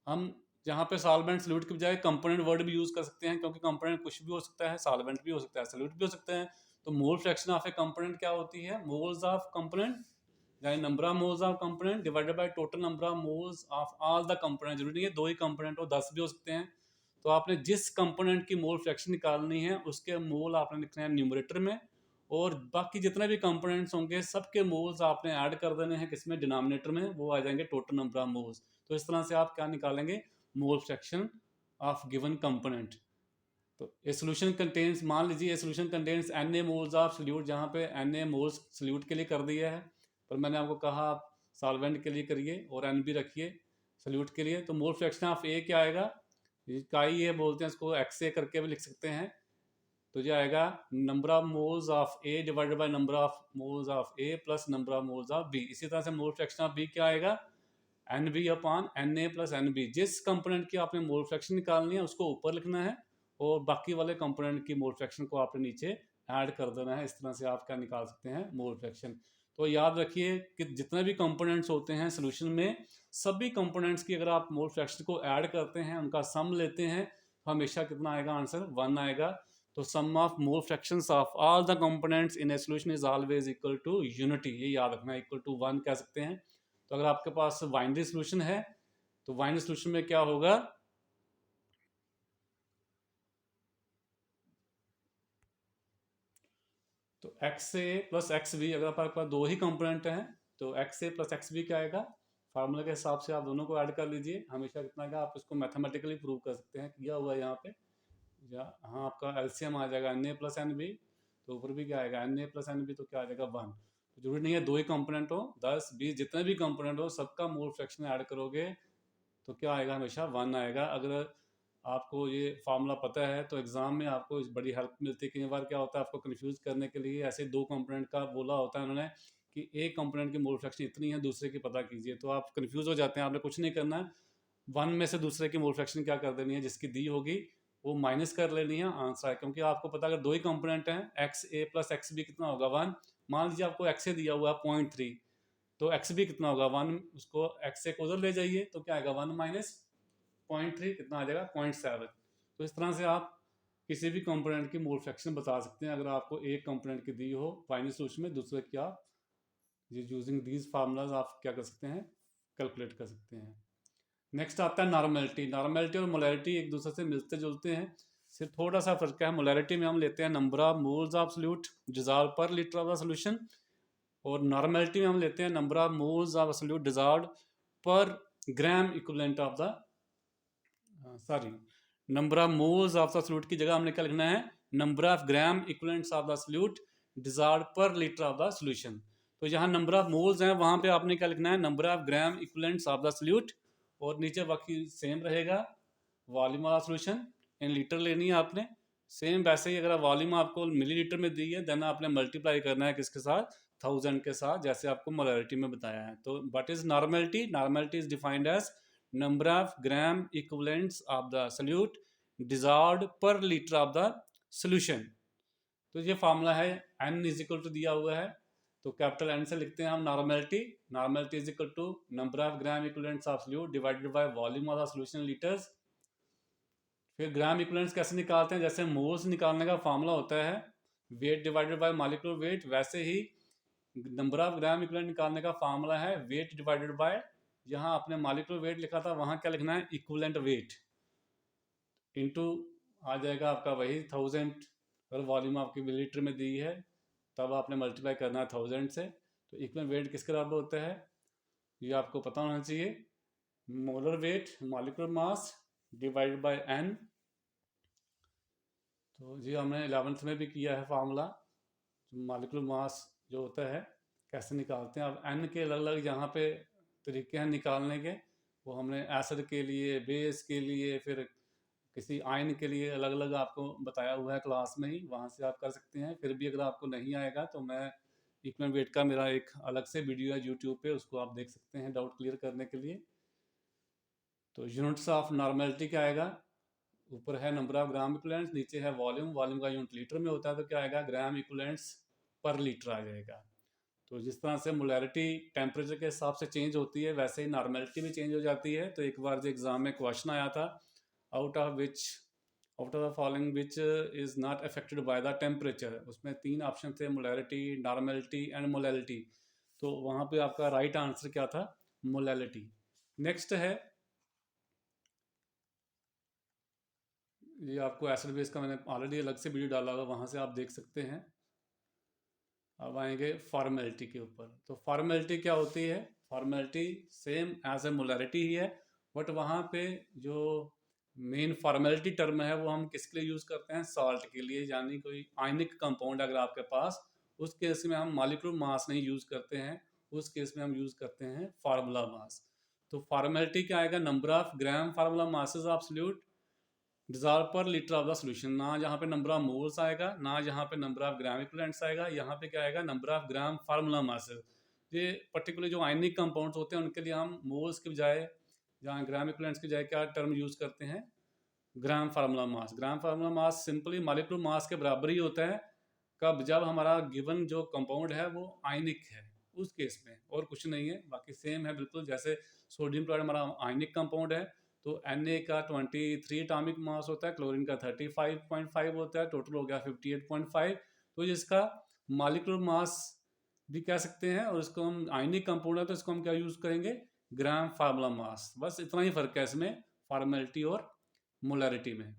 हम जहाँ पे सॉल्वेंट सल्यूट के बजाय कंपोनेंट वर्ड भी यूज कर सकते हैं, क्योंकि कंपोनेंट कुछ भी हो सकता है, सॉल्वेंट भी हो सकता है, सल्यूट भी हो सकते हैं। तो मोल फ्रैक्शन ऑफ ए कंपोनेंट क्या होती है, मोल्स ऑफ कंपोनेंट, यानी number of moles of component divided by total number of moles of all the component. जरूरी नहीं है दो ही कंपोनेंट हो, 10 भी हो सकते हैं। तो आपने जिस कंपोनेंट की मोल फ्रैक्शन निकालनी है उसके मोल आपने लिखने हैं न्यूमरेटर में, और बाकी जितने भी कंपोनेंट्स होंगे सबके मोल्स आपने ऐड कर देने हैं किसमें, डिनोमिनेटर में, वो आ जाएंगे टोटल नंबर ऑफ मोल्स। तो इस तरह से आप क्या निकालेंगे, मोल फ्रैक्शन ऑफ गिवन कंपोनेंट। तो ए सॉल्यूशन कंटेन्स, मान लीजिए ए solution contains Na moles of solute, जहाँ पे Na मोल्स सॉल्यूट के लिए कर दिया है, पर मैंने आपको कहा आप सॉल्वेंट के लिए करिए और N भी रखिए सॉल्यूट के लिए। तो मोल फ्रैक्शन ऑफ ए क्या आएगा, काई ये बोलते हैं इसको, XA करके भी लिख सकते हैं। तो ये आएगा number of moles of A divided by number of moles of A plus number of moles of B. इसी तरह से मोल फ्रैक्शन ऑफ बी क्या आएगा, N B upon N A plus N B. जिस कंपोनेंट की आपने mole fraction निकालनी है उसको ऊपर लिखना है, और बाकी वाले कंपोनेंट की मोल फ्रैक्शन को आपने नीचे ऐड कर देना है। इस तरह से आप क्या निकाल सकते हैं, मोल फ्रैक्शन। तो याद रखिए कि जितने भी कंपोनेंट्स होते हैं सोल्यूशन में, सभी कंपोनेंट्स की अगर आप मोल फ्रैक्शन को ऐड करते हैं, उनका सम लेते हैं, हमेशा कितना आएगा आंसर, 1 आएगा। तो sum of mole fractions of all the components in a solution is always equal to unity, ये याद रखना, इक्वल टू 1 कह सकते हैं। तो अगर आपके पास बाइनरी सॉल्यूशन है, तो बाइनरी सॉल्यूशन में क्या होगा, तो XA प्लस XB, अगर आपके पास दो ही कंपोनेंट हैं तो XA प्लस XB क्या आएगा, फार्मूला के हिसाब से आप दोनों को ऐड कर लीजिए, हमेशा कितना आएगा, आप इसको मैथमेटिकली प्रूव कर सकते हैं, किया हुआ है यहाँ पे। या हाँ, आपका LCM आ जाएगा Na प्लस NB, तो ऊपर भी क्या आएगा Na प्लस NB, तो क्या आ जाएगा 1। तो जरूरी नहीं है दो ही कंपोनेंट हो, 10 20 जितने भी कंपोनेंट हो सबका मोल फ्रैक्शन ऐड करोगे तो क्या आएगा, हमेशा 1 आएगा। अगर आपको ये फार्मूला पता है तो एग्जाम में आपको बड़ी हेल्प मिलती है। कई बार क्या होता है, आपको कंफ्यूज करने के लिए ऐसे दो कंपोनेंट का बोला होता है उन्होंने कि एक कंपोनेंट की मोल फ्रैक्शन इतनी है, दूसरे की पता कीजिए, तो आप कंफ्यूज हो जाते हैं। आपने कुछ नहीं करना है, वन में से दूसरे की मोल फ्रैक्शन क्या कर देनी है, जिसकी दी होगी वो माइनस कर लेनी है, आंसर है। क्योंकि आपको पता अगर दो ही कंपोनेंट हैं, x A plus x B कितना होगा 1। मान लीजिए आपको एक्स ए दिया हुआ है 0.3, तो एक्स बी कितना होगा 1, उसको एक्स ए को उधर ले जाइए तो क्या आएगा 1 माइनस 0.3 कितना आ जाएगा 0.7। तो इस तरह से आप किसी भी कंपोनेंट की मोल फ्रैक्शन बता सकते हैं अगर आपको एक कंपोनेंट की दी हो फाइनल सोल्यूशन में, दूसरे की आप यूजिंग दीज फार्मूलाज आप क्या कर सकते हैं, कैलकुलेट कर सकते हैं। नेक्स्ट आता है नॉर्मेलिटी। नॉर्मेलिटी और मोलैरिटी एक दूसरे से मिलते जुलते हैं, सिर्फ थोड़ा सा फर्क है। मोलैरिटी में हम लेते हैं number of moles of solute dissolve per litre of the solution, और नॉर्मेलिटी में हम लेते हैं number of moles of solute dissolve per gram equivalent of the number of moles of the solute की जगह हमने क्या लिखना है, number of gram equivalents of the solute dissolve per litre of the solution. तो जहाँ नंबर ऑफ मोल्स हैं वहाँ पे आपने क्या लिखना है, number of gram equivalents of the solute, और नीचे बाकी सेम रहेगा volume of solution in litre लेनी है आपने। सेम वैसे ही अगर वॉल्यूम आपको मिलीलीटर में दी है, देन आपने मल्टीप्लाई करना है किसके साथ, 1000 के साथ, जैसे आपको मोलैरिटी में बताया है। तो what is normality? Normality is defined as number of gram equivalents of the solute dissolved per litre of the solution. तो ये फार्मूला है, n इज इक्वल टू दिया हुआ है, तो कैपिटल N से लिखते हैं हम normality. Normality is equal to number of gram equivalents of solute divided by volume of the solution litres. फिर ग्राम इक्विवेलेंट्स कैसे निकालते हैं, जैसे मोल्स निकालने का फार्मूला होता है weight divided by molecular weight, वैसे ही नंबर ऑफ ग्राम इक्विवेलेंट निकालने का फार्मूला है वेट डिवाइडेड बाय, यहाँ आपने मॉलिक्यूलर वेट लिखा था वहाँ क्या लिखना है, इक्विवेलेंट वेट, इनटू आ जाएगा आपका वही 1000। अगर वॉल्यूम आपकी मिलीलीटर में दी है तब आपने मल्टीप्लाई करना है 1000 से। तो इक्विवेलेंट वेट किसके बराबर होता है, ये आपको पता होना चाहिए, molar weight molecular mass divided by n। तो जी हमने 11th में भी किया है फार्मूला, मॉलिक्यूलर मास जो होता है कैसे निकालते हैं। अब n के अलग अलग यहाँ पे तरीके हैं निकालने के, वो हमने एसिड के लिए, बेस के लिए, फिर किसी आयन के लिए अलग अलग आपको बताया हुआ है क्लास में ही, वहाँ से आप कर सकते हैं। फिर भी अगर आपको नहीं आएगा तो मैं इक्विवेलेंट वेट का मेरा एक अलग से वीडियो है यूट्यूब पे, उसको आप देख सकते हैं डाउट क्लियर करने के लिए। तो यूनिट्स ऑफ नॉर्मेलिटी क्या आएगा, ऊपर है नंबर ऑफ ग्राम इक्विवेलेंट्स, नीचे है वॉल्यूम, वॉल्यूम का यूनिट लीटर में होता है, तो क्या आएगा ग्राम इक्विवेलेंट्स पर लीटर आ जाएगा। तो जिस तरह से मोलैरिटी टेम्परेचर के हिसाब से चेंज होती है, वैसे ही नॉर्मेलिटी भी चेंज हो जाती है। तो एक बार जो एग्जाम में क्वेश्चन आया था, out of the following which is not affected by the temperature, उसमें 3 ऑप्शन थे, मोलैरिटी, नॉर्मेलिटी एंड मोलैलिटी। तो वहाँ पे आपका राइट आंसर क्या था, मोलैलिटी। नेक्स्ट है ये आपको एसिड बेस का मैंने ऑलरेडी अलग से वीडियो डाला हुआ, वहाँ से आप देख सकते हैं। अब आएंगे फॉर्मेलिटी के ऊपर। तो फॉर्मेलिटी क्या होती है, formality same as a molarity ही है, बट वहाँ पे जो मेन फॉर्मेलिटी टर्म है वो हम किसके लिए यूज़ करते हैं, सॉल्ट के लिए। यानी कोई आयनिक कंपाउंड अगर आपके पास, उस केस में हम मॉलिक्यूलर मास नहीं यूज़ करते हैं, उस केस में हम यूज़ करते हैं फार्मूला मास। तो फॉर्मेलिटी क्या आएगा, number of gram formula masses of solute dissolve per litre of the solution. ना जहाँ पे नंबर ऑफ मोल्स आएगा, ना जहाँ पे नंबर ऑफ ग्राम इक्विवेलेंट्स आएगा, यहाँ पे क्या आएगा, number of gram formula masses. ये पर्टिकुलर जो आयनिक कंपाउंड्स होते हैं उनके लिए हम मोल्स के बजाय, जहाँ ग्राम इक्विवेलेंट्स के बजाय क्या टर्म यूज़ करते हैं, gram formula mass. Gram formula mass simply molecular mass के बराबर ही होता है, कब, जब हमारा गिवन जो कंपाउंड है वो आयनिक है, उस केस में, और कुछ नहीं है। बाकी सेम है बिल्कुल, जैसे सोडियम क्लोराइड हमारा आयनिक कंपाउंड है, तो Na का 23 एटॉमिक मास होता है, क्लोरीन का 35.5 होता है, टोटल हो गया 58.5। तो इसका मॉलिक्यूलर मास भी कह सकते हैं, और इसको हम आयनिक कंपाउंड है तो इसको हम क्या यूज करेंगे, ग्राम फार्मूला मास। बस इतना ही फर्क है इसमें फॉर्मेलिटी और मोलैरिटी में।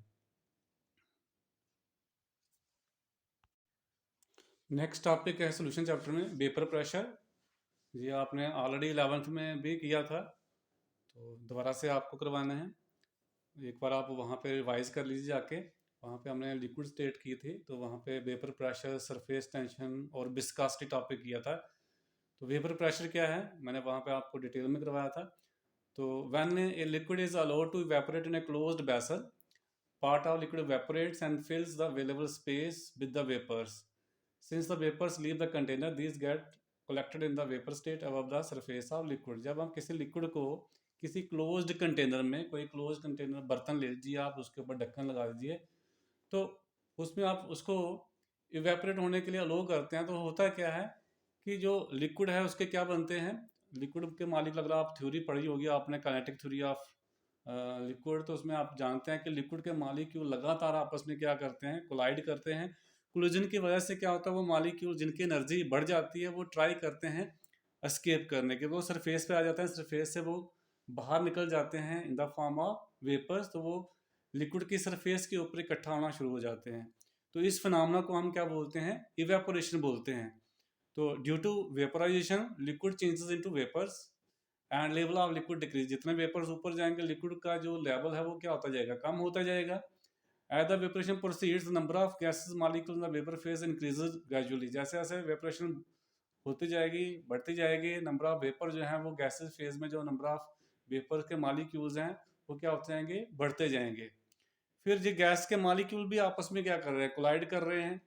नेक्स्ट टॉपिक है सोल्यूशन चैप्टर में वेपर प्रेशर। ये आपने ऑलरेडी 11th में भी किया था, तो दोबारा से आपको करवाना है। एक बार आप वहाँ पे रिवाइज कर लीजिए जाके, वहाँ पे हमने लिक्विड स्टेट की थी, तो वहाँ पे वेपर प्रेशर, सरफेस टेंशन और विस्कोसिटी टॉपिक किया था। तो वेपर प्रेशर क्या है मैंने वहाँ पे आपको डिटेल में करवाया था। तो when a liquid is allowed to evaporate in a closed vessel, part of liquid evaporates and fills the available space with the vapors. Since the vapors leave the container, these get collected in the vapor state above the surface of liquid। जब हम किसी liquid को किसी closed container में, कोई close container बर्तन ले लीजिए आप, उसके ऊपर ढक्कन लगा दीजिए, तो उसमें आप उसको इवेपोरेट होने के लिए अलो करते हैं, तो होता क्या है कि जो लिक्विड है उसके क्या बनते हैं, लिक्विड के मालिक लग रहा है, आप थ्योरी पढ़ी होगी आपने, काइनेटिक थ्योरी ऑफ लिक्विड, तो उसमें आप जानते हैं कि लिक्विड के मालिक्यूल लगातार आपस में क्या करते हैं, कोलाइड करते हैं। कोलिजन की वजह से क्या होता है, वो मालिक्यूल जिनकी एनर्जी बढ़ जाती है वो ट्राई करते हैं एस्केप करने के, वो सरफेस पे आ जाते हैं, सरफेस से वो बाहर निकल जाते हैं in the form of vapours, तो वो लिक्विड की सरफेस के ऊपर इकट्ठा होना शुरू हो जाते हैं। तो इस फिनोमेना को हम क्या बोलते हैं, इवेपोरेशन बोलते हैं। तो due to vaporisation liquid changes into vapours and level of liquid decrease. जितने वेपर्स ऊपर जाएंगे लिक्विड का जो लेवल है वो क्या होता जाएगा, कम होता जाएगा। As the evaporation proceeds number of gases molecule in the vapour phase increases gradually. जैसे जैसे वेपरेशन होती जाएगी, बढ़ती जाएगी, नंबर ऑफ वेपर जो है वो गैसेस फेज में जो नंबर ऑफ वेपर के मॉलिक्यूल्स हैं वो क्या होते जाएंगे, बढ़ते जाएंगे। फिर ये गैस के मॉलिक्यूल भी आपस में क्या कर रहे हैं, कोलाइड कर रहे हैं,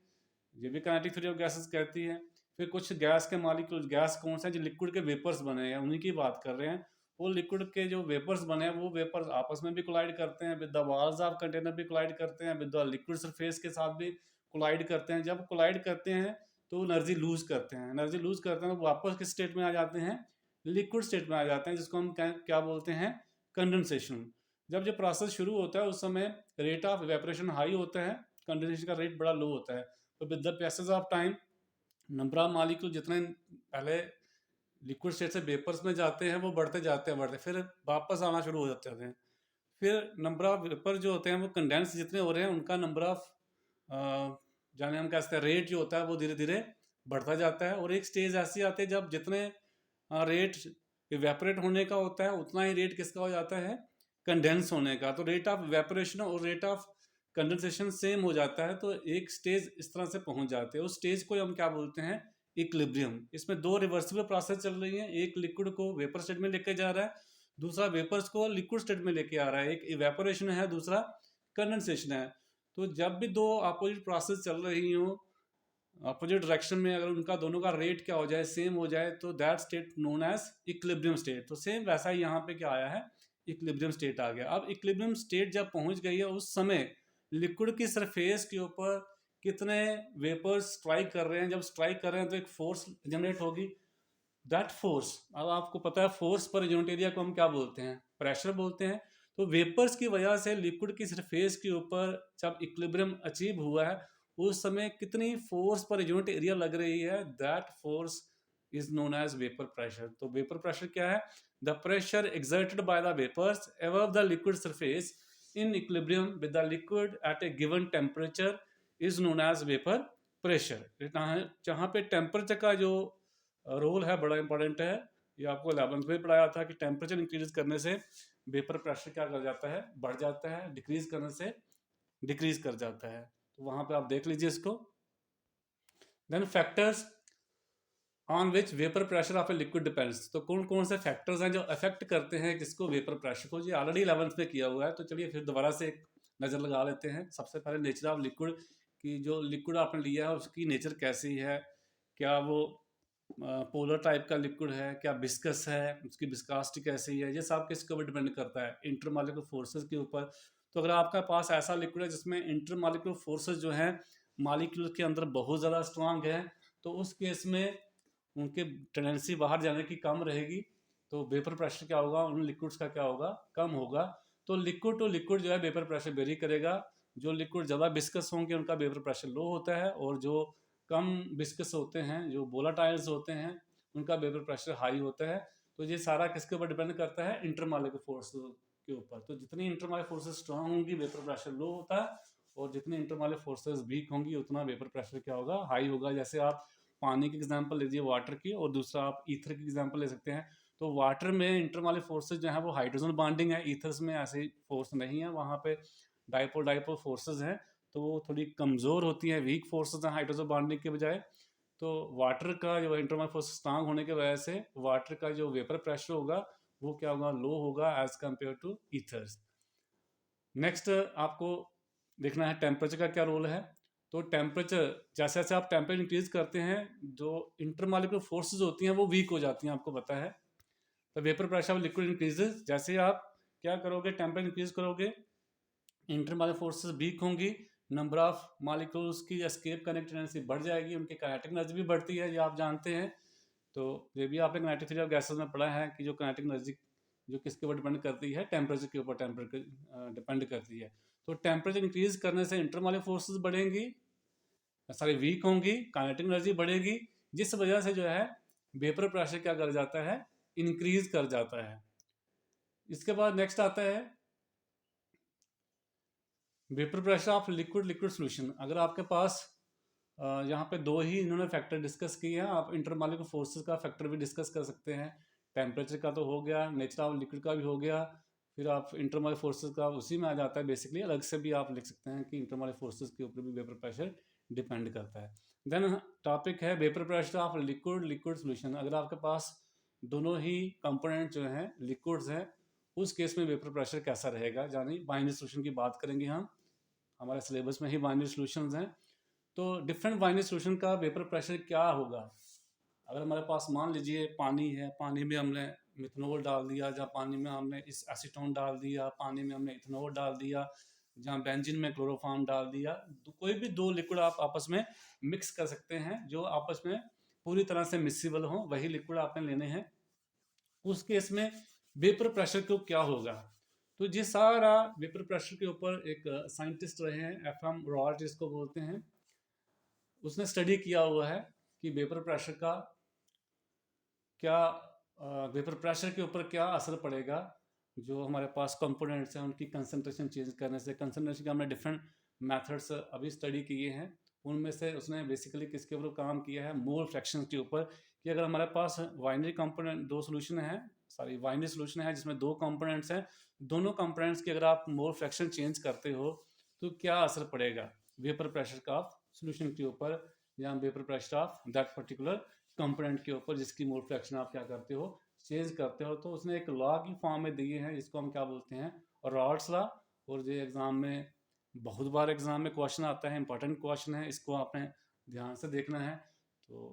ये भी काइनेटिक थ्योरी ऑफ गैसेस कहती है। फिर कुछ गैस के मॉलिक्यूल, गैस कौन सा है, जो लिक्विड के वेपर्स बने हैं उन्हीं की बात कर रहे हैं, वो लिक्विड के जो वेपर्स बने हैं वो वेपर्स आपस में भी कोलाइड करते हैं, with the walls of container भी कोलाइड करते हैं, विद द लिक्विड सरफेस के साथ भी कोलाइड करते हैं। जब कोलाइड करते हैं तो एनर्जी लूज करते हैं, एनर्जी लूज करते हैं तो वापस किस स्टेट में आ जाते हैं, लिक्विड स्टेट में आ जाते हैं, जिसको हम क्या बोलते हैं, कंडेंसेशन। जब ये प्रोसेस शुरू होता है उस समय रेट ऑफ इवेपोरेशन हाई होता है, कंडेंसेशन का रेट बड़ा लो होता है। तो with the passage of time number of molecule जितने पहले लिक्विड स्टेट से वेपर्स में जाते हैं वो बढ़ते जाते हैं, फिर वापस आना शुरू हो जाते हैं। फिर नंबर ऑफ वेपर जो होते हैं वो कंडेंस जितने हो रहे हैं उनका नंबर ऑफ जाने हम कहते हैं रेट जो होता है वो धीरे धीरे बढ़ता जाता है। और एक स्टेज ऐसी आती है जब जितने रेट इवेपोरेट होने का होता है उतना ही रेट किसका हो जाता है, कंडेंस होने का। तो रेट ऑफ इवेपोरेशन और रेट ऑफ कंडेंसेशन सेम हो जाता है, तो एक स्टेज इस तरह से पहुंच जाते हैं। उस स्टेज को हम क्या बोलते हैं, इक्विलिब्रियम। इसमें दो रिवर्सिबल प्रोसेस चल रही है, एक लिक्विड को वेपर स्टेट में लेके जा रहा है, दूसरा वेपर्स को लिक्विड स्टेट में लेके आ रहा है। एक इवेपोरेशन है, दूसरा कंडेंसेशन है। तो जब भी दो अपोजिट प्रोसेस चल रही हो अपोजिट डायरेक्शन में, अगर उनका दोनों का रेट क्या हो जाए, सेम हो जाए, तो that state known as equilibrium state. तो सेम वैसा ही यहाँ पे क्या आया है, इक्विलिब्रियम स्टेट आ गया। अब इक्विलिब्रियम स्टेट जब पहुंच गई है उस समय लिक्विड की सरफेस के ऊपर कितने वेपर्स स्ट्राइक कर रहे हैं, जब स्ट्राइक कर रहे हैं तो एक फोर्स जनरेट होगी। दैट फोर्स, अब आपको पता है फोर्स पर यूनिट एरिया को हम क्या बोलते हैं, प्रेशर बोलते हैं। तो वेपर्स की वजह से लिक्विड की सरफेस के ऊपर जब इक्विलिब्रियम अचीव हुआ है उस समय कितनी फोर्स पर यूनिट एरिया लग रही है, that force is known as vapour pressure. तो वेपर प्रेशर क्या है, the pressure exerted by the vapours above the liquid surface in equilibrium with the liquid at a given temperature is known as vapor pressure। जहाँ पे temperature का जो role है बड़ा important है, ये आपको 11th में पढ़ाया था कि टेम्परेचर इंक्रीज करने से वेपर प्रेशर क्या कर जाता है, बढ़ जाता है, डिक्रीज करने से डिक्रीज कर जाता है। तो वहाँ पे आप देख लीजिए इसको। Then factors on which vapour pressure of a liquid depends. तो कौन कौन से फैक्टर्स हैं जो अफेक्ट करते हैं किसको, वेपर प्रेशर को। जी ऑलरेडी 11th में किया हुआ है, तो चलिए फिर दोबारा से एक नज़र लगा लेते हैं। सबसे पहले नेचर ऑफ लिक्विड की, जो लिक्विड आपने लिया है उसकी नेचर कैसी है, क्या वो पोलर टाइप का लिक्विड है, क्या विस्कस है, उसकी विस्कासिटी कैसी है, ये सब किसके ऊपर डिपेंड करता है, इंटरमॉलिक्यूलर फोर्सेस के ऊपर। तो अगर आपका पास ऐसा लिक्विड है जिसमें इंटरमॉलिक्यूलर फोर्सेस जो हैं मॉलिक्यूल के अंदर बहुत ज़्यादा स्ट्रांग है, तो उस केस में उनके टेंडेंसी बाहर जाने की कम रहेगी, तो वेपर प्रेशर क्या होगा, उन लिक्विड्स का क्या होगा, कम होगा। तो लिक्विड टू लिक्विड जो है वेपर प्रेशर वेरी करेगा। जो लिक्विड ज़्यादा विस्कस होंगे उनका वेपर प्रेशर लो होता है, और जो कम विस्कस होते हैं, जो वोलाटाइल्स होते हैं, उनका वेपर प्रेशर हाई होता है। तो ये सारा किसके ऊपर डिपेंड करता है, इंटरमॉलिक्यूलर फोर्स के ऊपर। तो जितनी इंटरमॉलिक्यूलर फोर्सेस स्ट्रांग होंगी वेपर प्रेशर लो होता है, और जितनी इंटरमॉलिक्यूलर फोर्सेस वीक होंगी उतना वेपर प्रेशर क्या होगा, हाई होगा। जैसे आप पानी की एग्जांपल लीजिए वाटर की, और दूसरा आप ईथर की एग्जांपल ले सकते हैं। तो वाटर में इंटरमॉलिक्यूलर फोर्सेस जो है वो हाइड्रोजन बॉन्डिंग है, ईथर्स में ऐसी फोर्स नहीं है, वहाँ पे डाइपोल फोर्सेस हैं, तो वो थोड़ी कमज़ोर होती हैं, वीक फोर्सेस हैं हाइड्रोजन बॉन्डिंग के बजाय। तो वाटर का जो इंटरमॉलिक्यूलर फोर्स स्ट्रांग होने की वजह से वाटर का जो वेपर प्रेशर होगा वो क्या होगा, लो होगा as compare to ethers. Next आपको देखना है टेम्परेचर का क्या रोल है। तो टेम्परेचर जैसे जैसे आप टेम्परेचर इंक्रीज करते हैं, जो इंटरमॉलिक्यूलर फोर्सेस होती हैं वो वीक हो जाती हैं, आपको पता है। तो vapour pressure of liquid increases, जैसे ही आप क्या करोगे, टेम्परेचर इंक्रीज करोगे, इंटरमॉलिक्यूलर फोर्सेस वीक होंगी, नंबर ऑफ मॉलिक्यूल्स की एस्केप कनेक्ट टेंडेंसी बढ़ जाएगी, उनकी काइनेटिक एनर्जी भी बढ़ती है, ये आप जानते हैं। तो ये भी आपने काइनेटिक थ्योरी ऑफ गैसेस में पढ़ा है कि जो काइनेटिक एनर्जी जो किसके ऊपर डिपेंड करती है, टेम्परेचर के ऊपर टेम्परेचर डिपेंड करती है। तो टेम्परेचर इंक्रीज करने से इंटरमॉलिक्यूलर फोर्सेस बढ़ेंगी, सारी वीक होंगी, काइनेटिक एनर्जी बढ़ेगी, जिस वजह से जो है वेपर प्रेशर क्या कर जाता है, इंक्रीज कर जाता है। इसके बाद नेक्स्ट आता है vapour pressure of liquid solution. अगर आपके पास यहाँ पे दो ही इन्होंने फैक्टर डिस्कस किए हैं, आप इंटरमॉलिक्यूलर फोर्सेस का फैक्टर भी डिस्कस कर सकते हैं। टेम्परेचर का तो हो गया, नेचर ऑफ लिक्विड का भी हो गया, फिर आप इंटरमॉलिक्यूलर फोर्सेस का उसी में आ जाता है बेसिकली। अलग से भी आप लिख सकते हैं कि इंटरमॉलिक्यूलर फोर्सेस के ऊपर भी वेपर प्रेशर डिपेंड करता है। देन टॉपिक है vapour pressure of liquid solution. अगर आपके पास दोनों ही कंपोनेंट जो हैं लिक्विड्स हैं, उस केस में वेपर प्रेशर कैसा रहेगा, यानी बाइनरी सोल्यूशन की बात करेंगे हम। हमारे सिलेबस में ही बाइनरी सोल्यूशंस हैं, तो डिफरेंट बाइनरी सोल्यूशन का वेपर प्रेशर क्या होगा। अगर हमारे पास मान लीजिए पानी है, पानी में हमने मिथनॉल डाल दिया, जहाँ पानी में हमने इस एसीटोन डाल दिया, पानी में हमने इथेनॉल डाल दिया, जहाँ बेंजीन में क्लोरोफॉर्म डाल दिया, तो कोई भी दो लिक्विड आप आपस में मिक्स कर सकते हैं जो आपस में पूरी तरह से मिक्सिबल हो, वही लिक्विड आपने लेने हैं। उस केस में वेपर प्रेशर को क्या होगा। तो ये सारा वेपर प्रेशर के ऊपर एक साइंटिस्ट रहे हैं, FM रॉड जिसको बोलते हैं, उसने स्टडी किया हुआ है कि वेपर प्रेशर का क्या वेपर प्रेशर के ऊपर क्या असर पड़ेगा। जो हमारे पास कंपोनेंट्स हैं उनकी कंसंट्रेशन चेंज करने से, कंसंट्रेशन के हमने डिफरेंट मेथड्स अभी स्टडी किए हैं, उनमें से उसने बेसिकली किसके ऊपर काम किया है, मोल फ्रैक्शन के ऊपर, कि अगर हमारे पास बाइनरी कंपोनेंट दो सोल्यूशन है, सॉरी बाइनरी सोल्यूशन है जिसमें दो कंपोनेंट्स हैं, दोनों कंपोनेंट्स की अगर आप मोल फ्रैक्शन चेंज करते हो तो क्या असर पड़ेगा वेपर प्रेशर का ऑफ सोल्यूशन के ऊपर, या vapour pressure of that particular component के ऊपर जिसकी मोल फ्रैक्शन आप क्या करते हो, चेंज करते हो। तो उसने एक लॉ की फॉर्म में दिए हैं जिसको हम क्या बोलते हैं, रॉड्स लॉ। और ये एग्जाम में बहुत बार एग्जाम में क्वेश्चन आता है, इंपॉर्टेंट क्वेश्चन है, इसको आपने ध्यान से देखना है। तो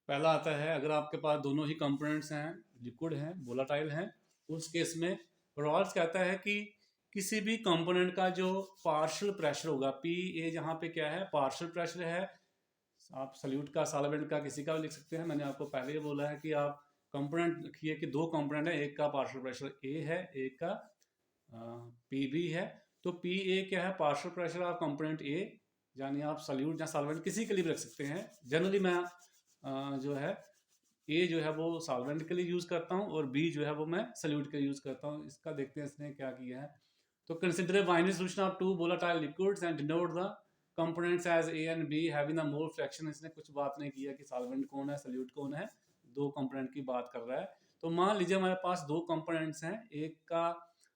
पहला आता है, अगर आपके पास दोनों ही कंपोनेंट्स हैं, लिक्विड हैं, वोलाटाइल हैं, उस केस में रॉल्स कहता है कि किसी भी कंपोनेंट का जो पार्शियल प्रेशर होगा, पी ए जहाँ पे क्या है, पार्शियल प्रेशर है, आप सल्यूट का, सॉल्वेंट का, किसी का भी लिख सकते हैं। मैंने आपको पहले ही बोला है कि आप कंपोनेंट लिखिए कि दो कंपोनेंट है, एक का पार्शियल प्रेशर ए है, एक का पी बी है। तो पी ए क्या है, पार्शियल प्रेशर ऑफ कंपोनेंट ए, यानी आप सल्यूट या सॉल्वेंट किसी के लिए भी रख सकते हैं। जनरली मैं जो है ए जो है वो सॉल्वेंट के लिए यूज करता हूँ और बी जो है वो मैं सल्यूट के लिए यूज करता हूँ। इसका देखते हैं इसने क्या किया है। तो consider binary solution of two volatile liquids and denote the components as A and B having the mole fraction. इसने कुछ बात नहीं किया कि सॉल्वेंट कौन है, सल्यूट कौन है, दो कंपोनेंट की बात कर रहा है। तो मान लीजिए हमारे पास दो कंपोनेंट्स हैं, एक का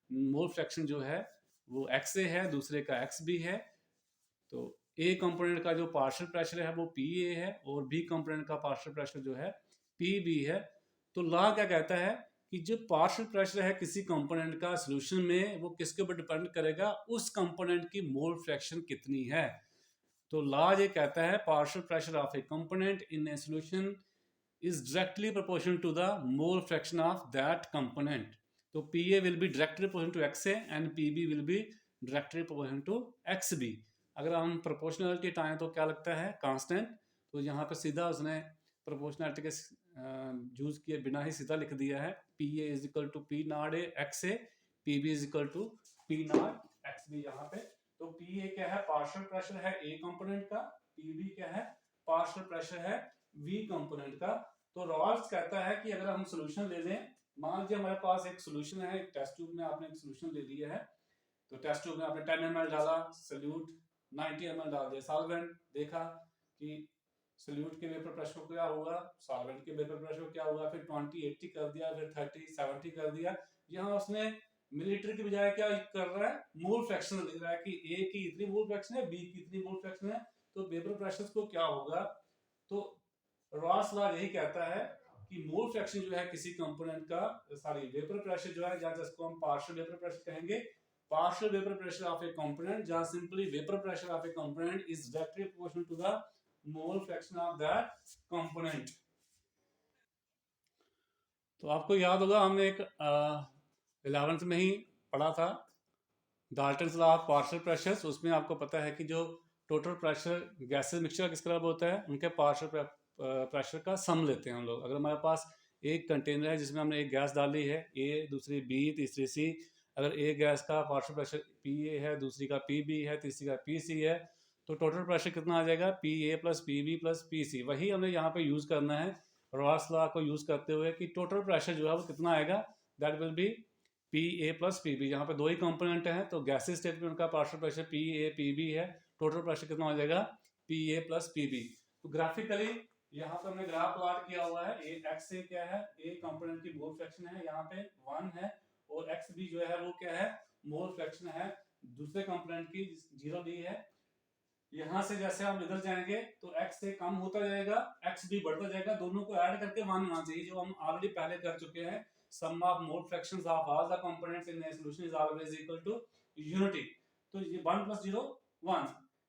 मोल फ्रैक्शन जो है वो एक्स ए है, दूसरे का एक्स बी है। तो ए कंपोनेंट का जो पार्शियल प्रेशर है वो पी ए है और बी कंपोनेंट का पार्शियल प्रेशर जो है पी बी है। तो लॉ क्या कहता है कि जो पार्शियल प्रेशर है किसी कंपोनेंट का सॉल्यूशन में, वो किसके ऊपर डिपेंड करेगा, उस कंपोनेंट की मोल फ्रैक्शन कितनी है। तो लॉ ये कहता है partial pressure of A component in a solution is directly proportional to the mole fraction of that component. तो Pa will be directly proportional to Xa and Pb will be directly proportional to Xb। अगर हम proportionality हटाएं तो क्या लगता है, constant. तो यहाँ पे सीधा उसने प्रोपोर्शनलिटी के यूज किए बिना ही सीधा लिख दिया है, Pa is equal to P not A Xa, Pb is equal to P naught Xb। यहाँ पे तो Pa क्या है, पार्शियल प्रेशर है ए कंपोनेंट का, Pb क्या है, पार्शियल प्रेशर है वी कंपोनेंट का। तो रॉल्स कहता है कि अगर हम सॉल्यूशन ले लें, मान लीजिए हमारे पास एक सॉल्यूशन है, एक टेस्ट ट्यूब में आपने एक सॉल्यूशन ले लिया है। तो टेस्ट ट्यूब में आपने 10 ml डाला सल्यूट, 90 ml डाल दिया सॉल्वेंट, देखा कि सल्यूट के वेपर प्रेशर क्या होगा, सॉल्वेंट के वेपर प्रेशर क्या होगा, फिर 20-80 कर दिया, फिर 30-70 कर दिया। यहाँ उसने मिलीलीटर की बजाय क्या कर रहा है, मोल फ्रैक्शन लिख रहा है कि ए की इतनी मोल फ्रैक्शन है, बी की इतनी मोल फ्रैक्शन है, तो वेपर प्रेशर को क्या होगा। तो रॉल्स लॉ यही कहता है कि मोल फ्रैक्शन जो है किसी कंपोनेंट का, सॉरी वेपर प्रेशर जो है, या जिसको हम पार्शियल वेपर प्रेशर कहेंगे, partial vapor pressure of a component, जहाँ simply vapor pressure of a component is directly proportional to the mole fraction of that component. तो आपको याद होगा हमने एक 11th में ही पढ़ा था Dalton's law of partial pressures. उसमें आपको पता है कि जो टोटल प्रेशर गैसेस मिक्सचर किस तरह होता है, उनके पार्शियल प्रेशर का सम लेते हैं हम लोग। अगर हमारे पास एक कंटेनर है जिसमें हमने एक गैस डाली है ए, दूसरी बी, तीसरी सी, अगर एक गैस का पार्शियल प्रेशर पी ए है, दूसरी का पी बी है, तीसरी का पी सी है, तो टोटल प्रेशर कितना आ जाएगा, P A plus P B plus P C. वही हमें यहाँ पे यूज़ करना है रॉल्स लॉ को यूज़ करते हुए कि टोटल प्रेशर जो है वो कितना आएगा, that will be P A plus P B. यहाँ पे दो ही कंपोनेंट हैं तो गैसेस स्टेट में उनका partial pressure P A P B है, टोटल प्रेशर कितना हो जाएगा, P A plus P B. तो ग्राफिकली यहाँ पे हमने ग्राफ प्लॉट किया हुआ है। ए एक्स ए क्या है, ए कंपोनेंट की मोल फ्रैक्शन है, यहाँ पे 1 है, और एक्स बी जो है वो क्या है, मोल फ्रैक्शन है दूसरे कंपोनेंट की 0 दी है। यहाँ से जैसे हम इधर जाएंगे तो x से कम होता जाएगा, x भी बढ़ता जाएगा, दोनों को ऐड करके 1 आना चाहिए, जो हम ऑलरेडी पहले कर चुके हैं। Sum of mole fractions of all the components in a solution is always equal to unity. तो ये 1 + 0 1,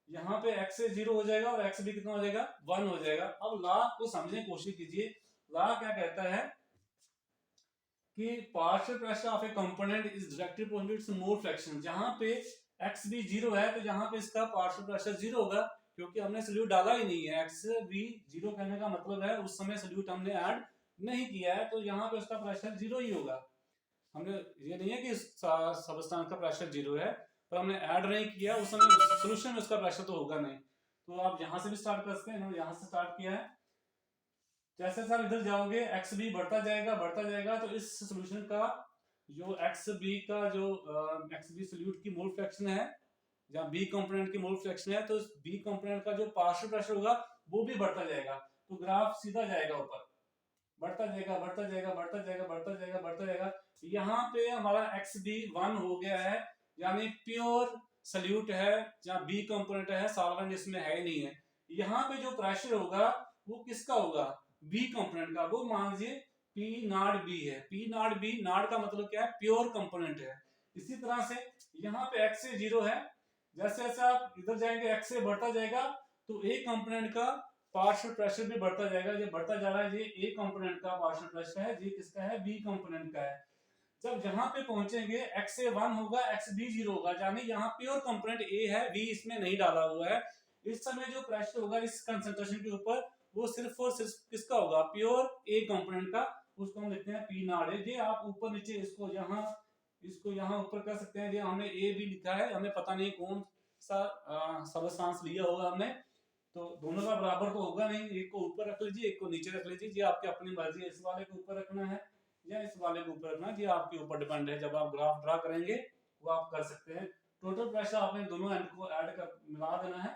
यहाँ पे x से 0 हो जाएगा और x भी कितना हो जाएगा, 1 हो जाएगा। अब लॉ को समझने की कोशिश कीजिए। लॉ क्या कहता है कि partial pressure of A component is directly proportional to its mole fraction. जहां पे एक्स भी 0 है तो यहाँ पे इसका पार्शियल प्रेशर 0 होगा, क्योंकि हमने सोल्यूट डाला ही नहीं है। एक्स भी 0 कहने का मतलब है उस समय सोल्यूट हमने ऐड नहीं किया है, तो यहाँ पे उसका प्रेशर 0 ही होगा। हमने ये नहीं है कि सबस्टेंस का प्रेशर 0 है, पर हमने ऐड नहीं किया उस समय, सोल्यूशन में उसका प्रेशर तो होगा नहीं। तो आप यहाँ से भी स्टार्ट कर सकते हैं, इन्होंने यहाँ से स्टार्ट किया है। जैसे आप इधर जाओगे एक्स बी बढ़ता जाएगा, तो इस सोल्यूशन का जो एक्स बी का जो एक्स बी सोल्यूट की मोल फ्रैक्शन है, जहाँ बी कंपोनेंट की मोल फ्रैक्शन है, तो इस बी कंपोनेंट का जो पार्शियल प्रेशर होगा वो भी बढ़ता जाएगा। तो ग्राफ सीधा जाएगा ऊपर, बढ़ता जाएगा। यहाँ पे हमारा एक्स बी 1 हो गया है, यानी प्योर सोल्यूट है, जहाँ बी कंपोनेंट है, सॉल्वेंट इसमें है ही नहीं है। यहाँ पे जो प्रेशर होगा वो किसका होगा, बी कंपोनेंट का। वो मान लीजिए पी नॉट बी है, पी नॉट बी, नॉट का मतलब क्या है, प्योर कंपोनेंट है। इसी तरह से यहाँ पे x से 0 है, जैसे जैसे आप इधर जाएंगे x से बढ़ता जाएगा, तो ए कंपोनेंट का पार्शियल प्रेशर भी बढ़ता जाएगा। ये बढ़ता जा रहा है, ये ए कंपोनेंट का पार्शियल प्रेशर है, ये किसका है, बी कंपोनेंट का है। जब यहाँ पे पहुंचेंगे x से 1 होगा, x भी 0 होगा, यानी यहाँ प्योर कंपोनेंट ए है, बी इसमें नहीं डाला हुआ है। इस समय जो प्रेशर होगा इस कंसंट्रेशन के ऊपर, वो सिर्फ और सिर्फ किसका होगा, प्योर ए कंपोनेंट का। उसको हम लिखते हैं पी नॉट ए। ये आप ऊपर नीचे इसको यहाँ ऊपर कर सकते हैं। ये हमने ए भी लिखा है, हमें पता नहीं कौन सा सबस्टांस लिया होगा हमने, तो दोनों का बराबर तो होगा नहीं। एक को ऊपर रख लीजिए, एक को नीचे रख लीजिए, ये आपकी अपनी मर्जी है। इस वाले को ऊपर रखना है या इस वाले को ऊपर रखना है, ये आपके ऊपर डिपेंड है। जब आप ग्राफ ड्रा करेंगे वो आप कर सकते हैं। टोटल प्रेशर आपने दोनों एंड को ऐड कर मिला देना है।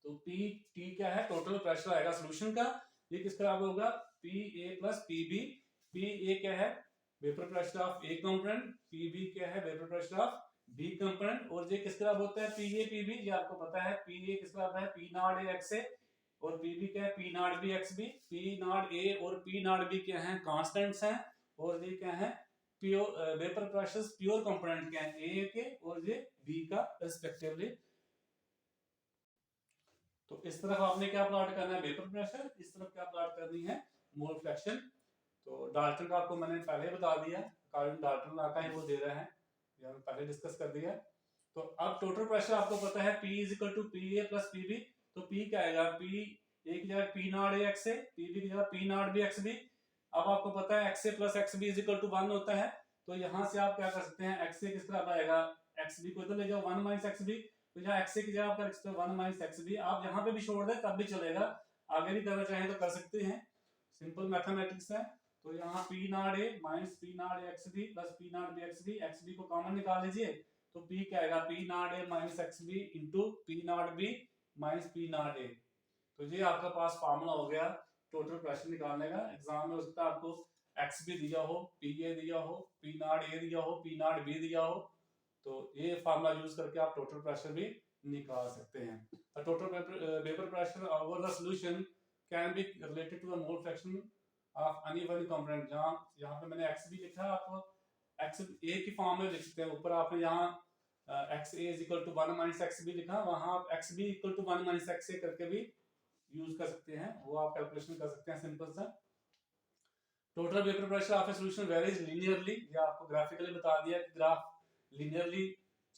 तो पी टी क्या है, टोटल प्रेशर आएगा सोल्यूशन का। ये किस तरह होगा, P A plus P B. P A क्या है, vapour pressure of A component, P B क्या है, vapour pressure of B component. और ये किस तरह होता है, पी ए पी बी, ये आपको पता है। पी ए किस तरह है, P not A x A, और पी बी क्या है, P not B x B. P not A और पी नॉट बी क्या है, कांस्टेंट्स हैं, और ये क्या है, pure vapour pressure pure component क्या है, ए के और ये बी का रिस्पेक्टिवली। तो इस तरफ आपने क्या प्लॉट करना है, वेपर प्रेशर, इस तरफ क्या प्लॉट करनी है, मोल फ्रैक्शन। तो डाल्टन का आपको मैंने पहले बता दिया, कारण डाल्टन लॉ का ही वो दे रहा है, ये हमने पहले डिस्कस कर दिया। तो अब टोटल प्रेशर आपको पता है P = PA + PB। तो P क्या आएगा, P ए की जगह P naught A x A, PB की जगह P naught B x B. अब आपको पता है XA + XB = 1 होता है, तो यहाँ से आप क्या कर सकते हैं, XA किस तरह आएगा, XB को इधर ले जाओ 1 - XB, तो यहाँ XA की जगह आप कर सकते हो 1 - XB। आप यहाँ पे भी छोड़ दें तब भी चलेगा, आगे भी करना चाहें तो कर सकते हैं, सिंपल मैथमेटिक्स है। तो यहाँ P not A - P not XB + P not B XB, XB को कॉमन निकाल लीजिए, तो P क्या आएगा, P not A - XB × P not B - P not A। तो ये आपका पास फार्मूला हो गया टोटल प्रेशर निकालने का। एग्जाम में उसका आपको XB दिया हो, PA दिया हो, P नॉट A दिया हो, P नॉट B दिया हो, तो ये फार्मूला यूज करके आप टोटल प्रेशर भी निकाल सकते हैं। Total vapour pressure over the solution can be related to the mole fraction of any one component. जहां यहाँ पे मैंने XB लिखा है, आप एक्स ए की फॉर्म में लिख सकते हैं। ऊपर आपने यहाँ x A is equal to 1 minus x B लिखा, वहां आप x B equal to 1 minus x A करके भी यूज कर सकते हैं, वो आप कैलकुलेशन कर सकते हैं सिंपल सा। Total vapour pressure of A solution varies linearly, ये आपको ग्राफिकली बता दिया कि ग्राफ लीनियरली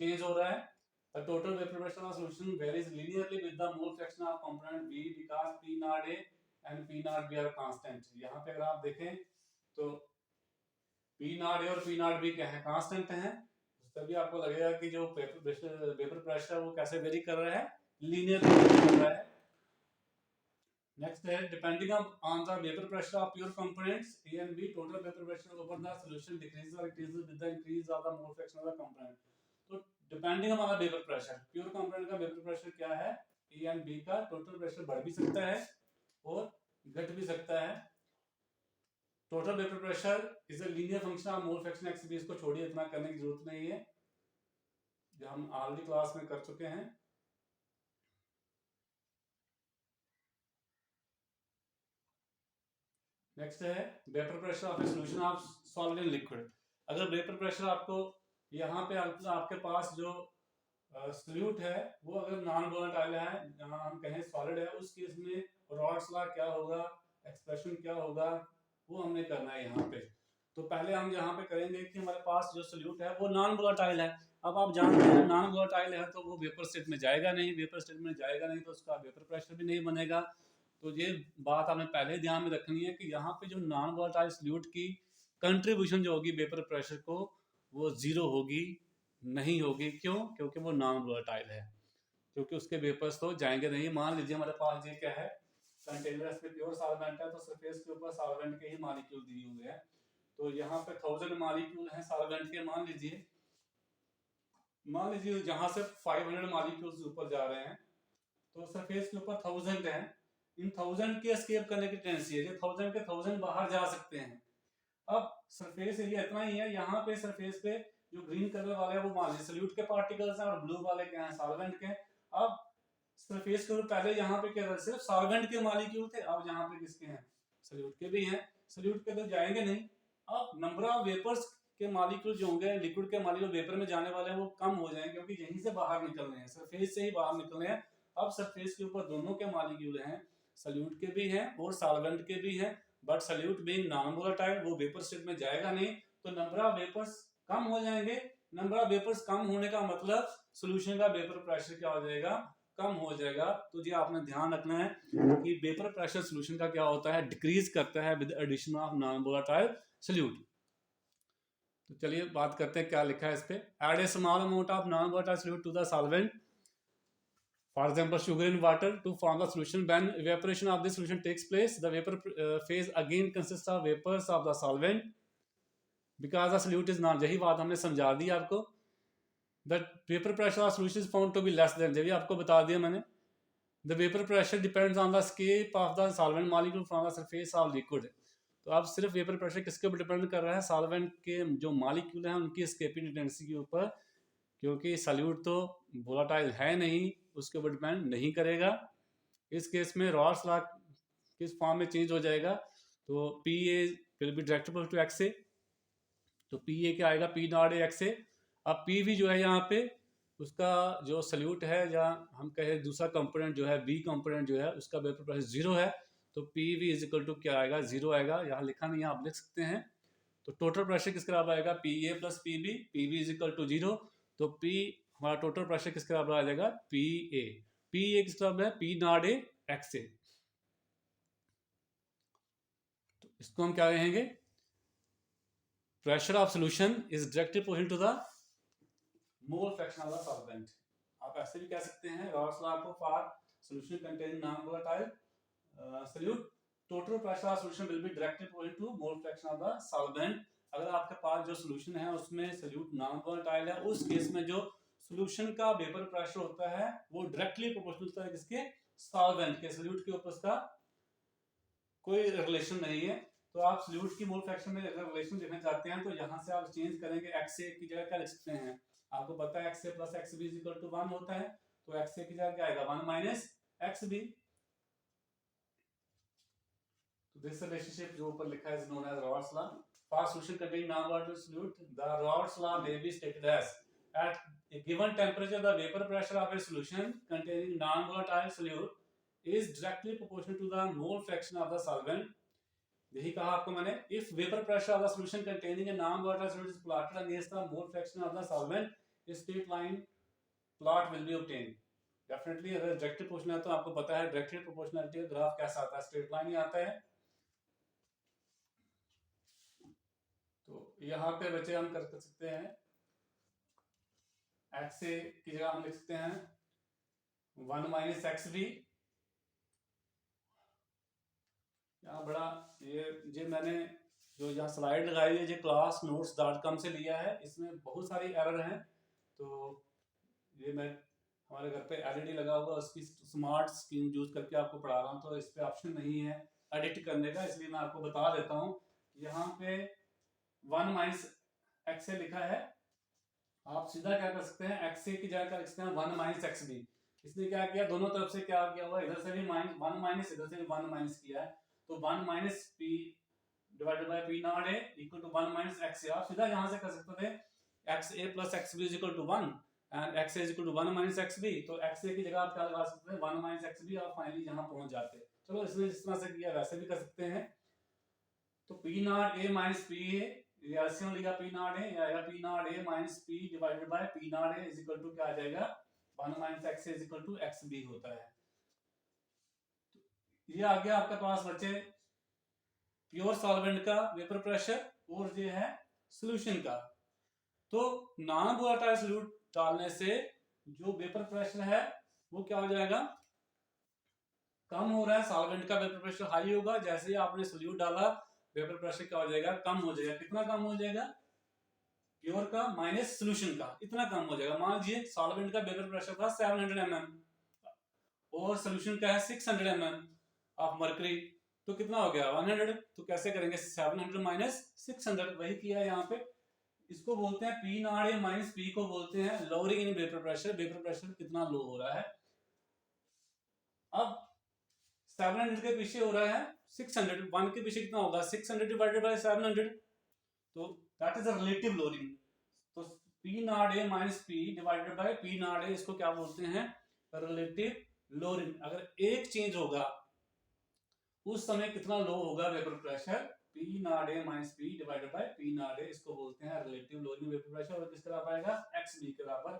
चेंज हो रहा है। The total vapor pressure of solution varies linearly with the mole fraction of component B because P naught A and P naught B are constant। यहाँ पे अगर आप देखें तो P naught A और P naught B क्या है, constant हैं, तभी आपको लगेगा कि जो वेपर प्रेशर है वो कैसे वेरी कर रहा है, लीनियरली कर रहा है। नेक्स्ट है depending on the vapour pressure of pure components A and B, total vapor pressure over the solution decreases or increases with the increase of the mole fraction of the component। तो depending on the vapour pressure, pure component का vapour pressure क्या है, A and B का total pressure बढ़ भी सकता है और घट भी सकता है। Total vapour pressure is a linear function of mole fraction x B, इसको छोड़िए, इतना करने की जरूरत नहीं है, जो हम ऑलरेडी क्लास में कर चुके हैं। नेक्स्ट है vapour pressure of A solution of solid and liquid. अगर वेपर प्रेशर आपको यहाँ पे आपके पास जो सॉल्यूट है वो अगर नॉन वोलेटाइल है, जहाँ हम कहें सॉलिड है, उस केस में रॉड्स लॉ क्या होगा, एक्सप्रेशन क्या होगा, वो हमने करना है यहाँ पे। तो पहले हम यहाँ पे करेंगे कि हमारे पास जो सॉल्यूट है वो नॉन वोलेटाइल है। अब आप जानते हैं नॉन वोलेटाइल है तो वो वेपर स्टेट में जाएगा नहीं, वेपर स्टेट में जाएगा नहीं तो उसका वेपर प्रेशर भी नहीं बनेगा। तो ये बात आपने पहले ध्यान में रखनी है कि यहाँ पे जो नॉन वोलेटाइल सॉल्यूट की कंट्रीब्यूशन जो होगी वेपर प्रेशर को, वो जीरो होगी, नहीं होगी। क्यों? क्योंकि वो नॉन वोलेटाइल है, क्योंकि उसके वेपर्स तो जाएंगे नहीं। मान लीजिए हमारे पास ये क्या है, कंटेनर, इसमें प्योर सॉल्वेंट है, तो सरफेस के ऊपर सॉल्वेंट के ही मॉलिक्यूल दिए हुए हैं। तो यहाँ पे 1000 मॉलिक्यूल हैं सॉल्वेंट के, मान लीजिए जहां से 500 मॉलिक्यूल्स ऊपर जा रहे हैं, तो सरफेस के ऊपर 1000 हैं। इन 1000 के एस्केप करने की टेंडेंसी है, ये 1000 के 1000 बाहर जा सकते हैं। अब सरफेस एरिया इतना ही है, यहाँ पे सरफेस पे जो ग्रीन कलर वाले हैं वो मान लीजिए सॉल्यूट के पार्टिकल्स हैं और ब्लू वाले क्या हैं, सॉल्वेंट के। अब सरफेस के ऊपर पहले यहाँ पे क्या था, सिर्फ सॉल्वेंट के मॉलिक्यूल थे, अब यहाँ पे किसके हैं, सॉल्यूट के भी हैं। सॉल्यूट के तो जाएंगे नहीं। अब नंबर ऑफ वेपर्स के मॉलिक्यूल जो होंगे, लिक्विड के मॉलिक्यूल वेपर में जाने वाले हैं, वो कम हो जाएंगे, क्योंकि यहीं से बाहर निकल रहे हैं, सरफेस से ही बाहर निकल रहे हैं। अब सरफेस के ऊपर दोनों के मॉलिक्यूल हैं, सॉल्यूट के भी हैं और सॉल्वेंट के भी हैं, but solute being non volatile वो वेपर स्टेट में जाएगा नहीं, तो नंबर ऑफ वेपर्स कम हो जाएंगे। नंबर ऑफ वेपर्स कम होने का मतलब सॉल्यूशन का वेपर प्रेशर क्या हो जाएगा, कम हो जाएगा। तो जी आपने ध्यान रखना है कि वेपर प्रेशर सॉल्यूशन का क्या होता है, डिक्रीज करता है with addition of non volatile solute. तो चलिए बात करते हैं क्या लिखा है इस पे। Add a small amount of non volatile solute to the solvent, for example sugar in water, to form the solution. When evaporation of this solution takes place, the vapor phase again consists of vapors of the solvent because the solute is non, यही बात हमने समझा दी आपको। the vapor pressure of solution is found to be less than, जब आपको बता दिया मैंने। the vapor pressure depends on the escape of the solvent molecule from the surface of liquid। तो आप सिर्फ वेपर प्रेशर किसके ऊपर डिपेंड कर रहा है, सॉल्वेंट के जो मॉलिक्यूल हैं उनकी एस्केपिंग टेंडेंसी के ऊपर, क्योंकि सॉल्यूट तो वोलेटाइल है नहीं, उसके ऊपर डिपेंड नहीं करेगा। इस केस में रॉल्स लॉ किस फॉर्म में चेंज हो जाएगा, तो P A will be direct to x A, तो पी ए क्या आएगा, P not A x A. अब पी वी जो है यहाँ पे उसका जो सॉल्यूट है, या हम कहें दूसरा कंपोनेंट जो है बी कंपोनेंट जो है, उसका वेपर प्रेशर जीरो है, तो P V is equal to क्या आएगा, जीरो आएगा। यहाँ लिखा नहीं है, आप लिख सकते हैं। तो टोटल प्रेशर किसके बराबर आएगा, P A plus P B, P V is equal to zero. तो पी हमारा टोटल प्रेशर किसके बराबर आ जाएगा, पी ए। पी ए किसके बराबर है, P not A x A. तो इसको हम क्या कहेंगे, pressure of solution is directly proportional to the mole fraction of the solvent. आप ऐसे भी कह सकते हैं, रॉल्स लॉ को for solution containing non volatile solute, total pressure of solution will be directly proportional to mole fraction of the solvent. अगर आपके पास जो सॉल्यूशन है उसमें सॉल्यूट नॉन वोलेटाइल है, उस केस में जो सॉल्यूशन का वेपर प्रेशर होता है वो डायरेक्टली प्रोपोर्शनल होता है किसके, सॉल्वेंट के। सॉल्यूट के ऊपर उसका कोई रिलेशन नहीं है। तो आप सॉल्यूट की मोल फ्रैक्शन में अगर रिलेशन देखना चाहते हैं तो यहाँ से आप चेंज करेंगे, एक्स ए की जगह क्या लिख सकते हैं, आपको पता है x A plus x B is equal to 1 होता है, तो एक्स ए की जगह क्या आएगा, 1 माइनस एक्स बी। तो दिस रिलेशनशिप जो ऊपर लिखा है is known as Raoult's law. for solution containing non-volatile solute, the Raoult's law may be stated as: at a given temperature, the vapor pressure of a solution containing non-volatile solute is directly proportional to the mole fraction of the solvent. यही कहा आपको मैंने, if vapor pressure of the solution containing a non-volatile solute is plotted against the mole fraction of the solvent, a straight line plot will be obtained. Definitely अगर directly proportional है तो आपको पता है डायरेक्टली प्रोपोर्शनलिटी का graph कैसा आता है, स्ट्रेट लाइन ही आता है। तो यहाँ पे बच्चे हम कर सकते हैं एक्स ए की जगह हम लिख सकते हैं 1 माइनस एक्स बी। यहाँ बड़ा ये मैंने जो यहाँ स्लाइड लगाई है, ये क्लास notes.com से लिया है, इसमें बहुत सारी एरर हैं। तो ये मैं हमारे घर पे एलईडी लगा हुआ, उसकी स्मार्ट स्क्रीन यूज करके आपको पढ़ा रहा हूँ, तो इस पे ऑप्शन नहीं है एडिट करने का, इसलिए मैं आपको बता देता हूँ। यहाँ पे 1 माइनस एक्स ए लिखा है, आप सीधा क्या कर सकते हैं, एक्स ए की जगह कर सकते हैं 1 माइनस एक्स बी। इसने क्या किया, दोनों तरफ से क्या किया हुआ, इधर से भी -1 माइनस, इधर से भी 1 माइनस किया है। तो 1 minus P divided by P not A equal to 1 minus x A. आप सीधा यहाँ से कर सकते थे x A plus x B is equal to 1 and x A is equal to 1 minus x B. तो एक्स ए की जगह आप क्या लगा सकते हैं 1 माइनस एक्स बी, और फाइनली यहाँ पहुंच जाते हैं। चलो इसने जिस तरह से किया वैसे भी कर सकते हैं। तो P not A minus P A, LCM लिया पी नॉट ए, आएगा P not A minus P divided by P not A is equal to क्या आ जाएगा 1 minus x A is equal to x B होता है। ये आ गया आपके पास बच्चे प्योर सॉल्वेंट का वेपर प्रेशर, और ये है सॉल्यूशन का। तो नॉन वोलेटाइल सॉल्यूट डालने से जो वेपर प्रेशर है वो क्या हो जाएगा, कम हो रहा है। सॉल्वेंट का वेपर प्रेशर हाई होगा, जैसे ही आपने सॉल्यूट डाला वेपर प्रेशर क्या हो जाएगा, कम हो जाएगा। कितना कम हो जाएगा, प्योर का माइनस सॉल्यूशन का, इतना कम हो जाएगा। मान लीजिए सॉल्वेंट का वेपर प्रेशर था 700 mm और सॉल्यूशन का है 600 mm ऑफ मर्करी, तो कितना हो गया 100। तो कैसे करेंगे, 700 माइनस 600, वही किया यहाँ पे। इसको बोलते हैं P not A minus P को बोलते हैं lowering in vapour pressure. Vapour pressure कितना लो हो रहा है, अब 700 के पीछे हो रहा है 600, 1 के पीछे कितना होगा 600 डिवाइडेड बाय 700, तो that is a relative lowering. तो P not A minus P divided by P not A, इसको क्या बोलते हैं रिलेटिव लोअरिंग। अगर एक चेंज होगा उस समय कितना लो होगा vapour pressure, P not A minus P divided by P not A, इसको बोलते हैं रिलेटिव लोअरिंग वेपर प्रेशर। और किस तरह आएगा एक्स बी के बराबर।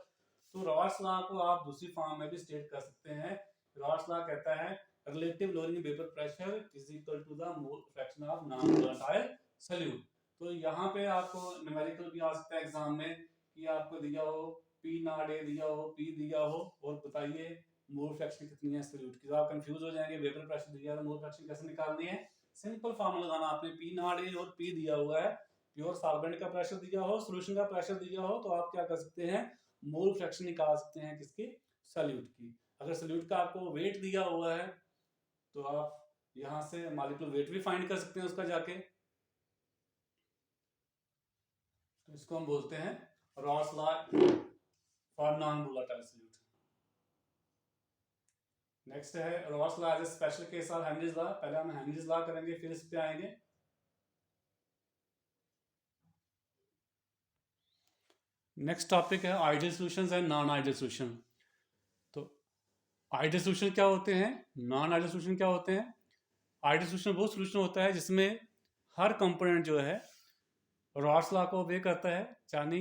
तो रॉल्स लॉ को आप दूसरी फॉर्म में भी स्टेट कर सकते हैं। रॉल्स लॉ कहता है relative lowering vapour pressure is equal to the mole fraction of non volatile solute. तो यहाँ पे आपको न्यूमेरिकल भी आ सकता है एग्जाम में, कि आपको दिया हो पी नॉट ए दिया हो, पी दिया हो, और बताइए मोल फ्रैक्शन कितनी है सॉल्यूट की। तो आप कंफ्यूज हो जाएंगे, वेपर प्रेशर दिया है मोल फ्रैक्शन कैसे निकालनी है। सिंपल फार्मूला लगाना, आपने पी नॉट ए और पी दिया हुआ है, प्योर सॉल्वेंट का प्रेशर दिया हो, सॉल्यूशन का प्रेशर दिया हो, तो आप क्या कर सकते हैं मोल फ्रैक्शन निकाल सकते हैं किसकी, सॉल्यूट की। अगर सॉल्यूट का आपको वेट दिया हुआ है तो आप यहां से मॉलिक्यूलर वेट भी फाइंड कर सकते हैं उसका जाके। तो इसको हम बोलते हैं Raoult's law for non volatile solute. Next है Raoult's law as a special case of Henry's law. पहले हम हेनरीज लॉ करेंगे, फिर इस पे आएंगे। नेक्स्ट टॉपिक है ideal solutions and non ideal solution. तो आइडियल सॉल्यूशन क्या होते हैं, नॉन आइडियल सॉल्यूशन क्या होते हैं। आइडियल सॉल्यूशन वो सॉल्यूशन होता है जिसमें हर कंपोनेंट जो है रॉल्स लॉ को ओबे करता है। यानी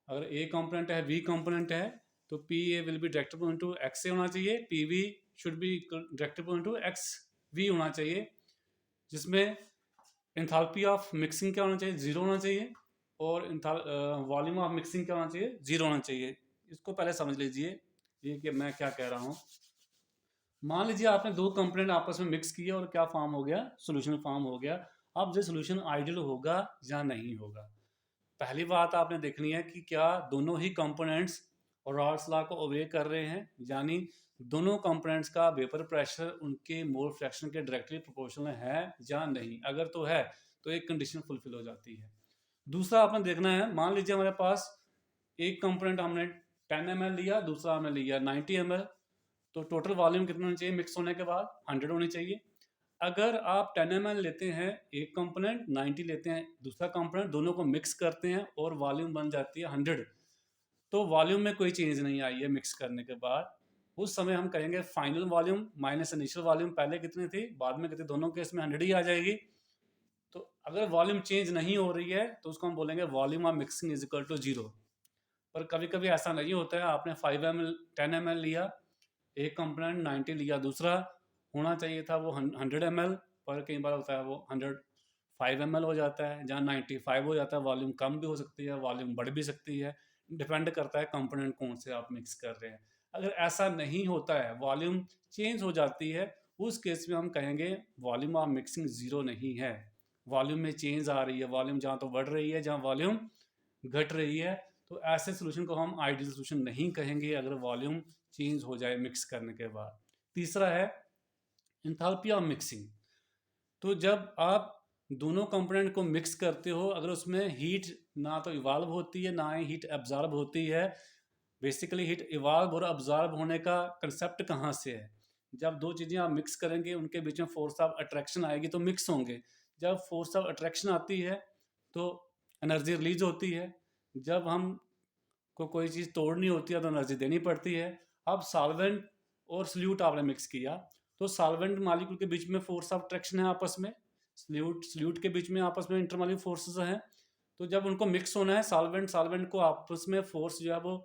अगर ए कंपोनेंट है, बी कंपोनेंट है, तो P A will be directly proportional to x A होना चाहिए, P B should be directly proportional to x B होना चाहिए। जिसमें एंथैल्पी ऑफ मिक्सिंग क्या होना चाहिए, 0 होना चाहिए, और वॉल्यूम ऑफ मिक्सिंग क्या होना चाहिए, 0 होना चाहिए। इसको पहले समझ लीजिए ये कि मैं क्या कह रहा हूँ। मान लीजिए आपने दो कंपोनेंट आपस में मिक्स किया और क्या फॉर्म हो गया, सोल्यूशन फॉर्म हो गया। अब ये सोल्यूशन आइडियल होगा या नहीं होगा। पहली बात आपने देखनी है कि क्या दोनों ही कंपोनेंट्स रॉल्स लॉ को ओबे कर रहे हैं, यानी दोनों कंपोनेंट्स का वेपर प्रेशर उनके मोल फ्रैक्शन के डायरेक्टली प्रोपोर्शनल है या नहीं। अगर तो है तो एक कंडीशन फुलफिल हो जाती है। दूसरा आपने देखना है, मान लीजिए हमारे पास एक कंपोनेंट हमने 10 ml लिया, दूसरा हमने लिया 90 ml, तो टोटल वॉल्यूम कितना होना चाहिए मिक्स होने के बाद 100 होनी चाहिए। अगर आप 10 ml लेते हैं एक कंपोनेंट, 90 लेते हैं दूसरा कंपोनेंट, दोनों को मिक्स करते हैं और वॉल्यूम बन जाती है 100, तो वॉल्यूम में कोई चेंज नहीं आई है मिक्स करने के बाद, उस समय हम कहेंगे final volume minus initial volume पहले कितनी थी बाद में कितनी, दोनों केस में 100 ही आ जाएगी। तो अगर वॉल्यूम चेंज नहीं हो रही है तो उसको हम बोलेंगे volume of mixing is equal to 0। पर कभी कभी ऐसा नहीं होता है, आपने 5 ml 10 ml लिया एक कंपोनेंट, 90 लिया दूसरा, होना चाहिए था वो 100 ml, पर कई बार होता है वो 105 ml हो जाता है, जहाँ 95 हो जाता है। वॉल्यूम कम भी हो सकती है, वॉल्यूम बढ़ भी सकती है, डिपेंड करता है कंपोनेंट कौन से आप मिक्स कर रहे हैं। अगर ऐसा नहीं होता है, वॉल्यूम चेंज हो जाती है, उस केस में हम कहेंगे वॉल्यूम ऑफ मिक्सिंग 0 नहीं है, वॉल्यूम में चेंज आ रही है, वॉल्यूम जहाँ तो बढ़ रही है जहाँ वॉल्यूम घट रही है। तो ऐसे सोल्यूशन को हम आइडियल सोल्यूशन नहीं कहेंगे अगर वॉल्यूम चेंज हो जाए मिक्स करने के बाद। तीसरा है एंथैल्पी ऑफ मिक्सिंग। तो जब आप दोनों कंपोनेंट को मिक्स करते हो, अगर उसमें हीट ना तो इवाल्व होती है ना ही हीट एब्जॉर्ब होती है। बेसिकली हीट इवाल्व और अब्जॉर्ब होने का कंसेप्ट कहाँ से है, जब दो चीज़ें आप मिक्स करेंगे उनके बीच में फोर्स ऑफ अट्रैक्शन आएगी तो मिक्स होंगे। जब फोर्स ऑफ अट्रैक्शन आती है तो एनर्जी रिलीज होती है, जब हम को कोई चीज़ तोड़नी होती है तो एनर्जी देनी पड़ती है। अब सॉल्वेंट और सल्यूट आपने मिक्स किया तो सॉल्वेंट मालिक्यूल के बीच में फोर्स ऑफ अट्रैक्शन है आपस में, सल्यूट के बीच में आपस में इंटरमॉलिक्यूल फोर्सेस हैं। तो जब उनको मिक्स होना है, सॉल्वेंट को आपस में फोर्स जो है वो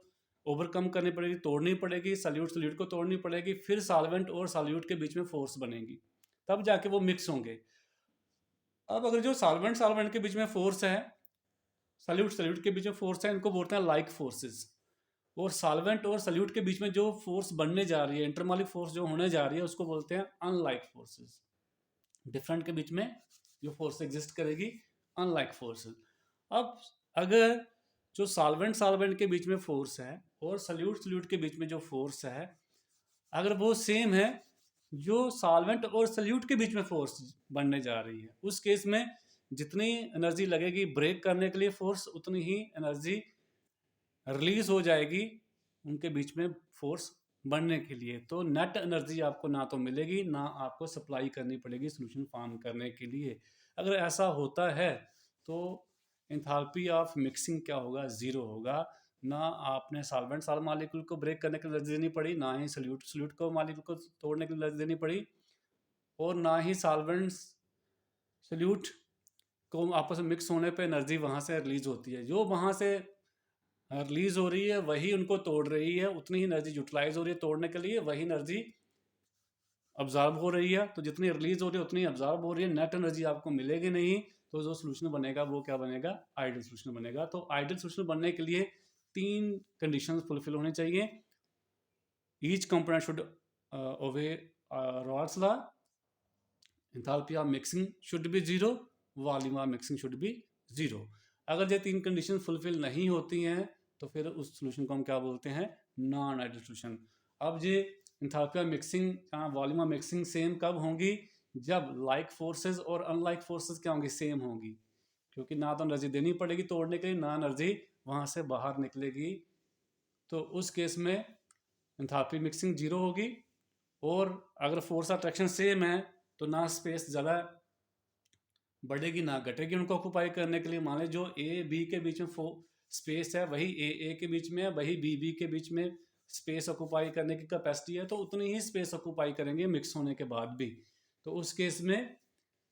ओवरकम करनी पड़ेगी, तोड़नी पड़ेगी, सल्यूट को तोड़नी पड़ेगी, फिर सॉल्वेंट और सल्यूट के बीच में फोर्स बनेगी, तब जाके वो मिक्स होंगे। अब अगर जो सॉल्वेंट के बीच में फोर्स है, सल्यूट के बीच में फोर्स है, इनको बोलते हैं लाइक फोर्सेस। और सॉल्वेंट और सल्यूट के बीच में जो फोर्स बनने जा रही है, इंटरमॉलिक्यूल फोर्स जो होने जा रही है, उसको बोलते हैं अनलाइक फोर्सेस। डिफरेंट के बीच में जो फोर्स एग्जिस्ट करेगी, अनलाइक फोर्सेस। अब अगर जो सॉल्वेंट के बीच में फोर्स है और सल्यूट के बीच में जो फोर्स है, अगर वो सेम है जो सॉल्वेंट और सल्यूट के बीच में फोर्स बनने जा रही है, उस केस में जितनी एनर्जी लगेगी ब्रेक करने के लिए फोर्स, उतनी ही एनर्जी रिलीज हो जाएगी उनके बीच में फोर्स बढ़ने के लिए। तो नेट एनर्जी आपको ना तो मिलेगी ना आपको सप्लाई करनी पड़ेगी सोल्यूशन फॉर्म करने के लिए। अगर ऐसा होता है तो एंथैल्पी ऑफ मिक्सिंग क्या होगा, 0 होगा। ना आपने सॉल्वेंट मॉलिक्यूल को ब्रेक करने के लिए एनर्जी देनी पड़ी, ना ही सल्यूट को मॉलिक्यूल को तोड़ने के लिए एनर्जी देनी पड़ी, और ना ही सॉल्वेंट सल्यूट को आपस में मिक्स होने पे एनर्जी वहाँ से रिलीज होती है। जो वहाँ से रिलीज हो रही है वही उनको तोड़ रही है, उतनी ही एनर्जी यूटिलाइज हो रही है तोड़ने के लिए, वही एनर्जी अब्जॉर्ब हो रही है। तो जितनी रिलीज हो रही है उतनी अब्जॉर्ब हो रही है, नेट एनर्जी आपको मिलेगी नहीं। तो जो सोल्यूशन बनेगा वो क्या बनेगा, आइडियल सोल्यूशन बनेगा। तो आइडियल सोल्यूशन बनने के लिए 3 कंडीशंस फुलफिल होनी चाहिए। ईच कंपोनेंट शुड ओबे Rawls law, enthalpy of mixing should be 0, volume of mixing should be 0। अगर ये 3 कंडीशन फुलफिल नहीं होती हैं तो फिर उस सोल्यूशन को हम क्या बोलते हैं, नॉन आइडियल सोल्यूशन। अब ये enthalpy of mixing, volume of mixing same कब होंगी, जब लाइक फोर्सेस और अनलाइक फोर्सेस क्या होंगी, सेम होंगी। क्योंकि ना तो एनर्जी देनी पड़ेगी तोड़ने के लिए, ना एनर्जी वहाँ से बाहर निकलेगी। तो उस केस में एंथैल्पी मिक्सिंग 0 होगी। और अगर फोर्स अट्रैक्शन सेम है तो ना स्पेस ज़्यादा बढ़ेगी ना घटेगी उनको ऑक्यूपाई करने के लिए। मान लीजिए जो ए बी के बीच में स्पेस है वही ए के बीच में है, वही बी के बीच में स्पेस ऑक्यूपाई करने की कैपेसिटी है, तो उतनी ही स्पेस ऑक्यूपाई करेंगे मिक्स होने के बाद भी। तो उस केस में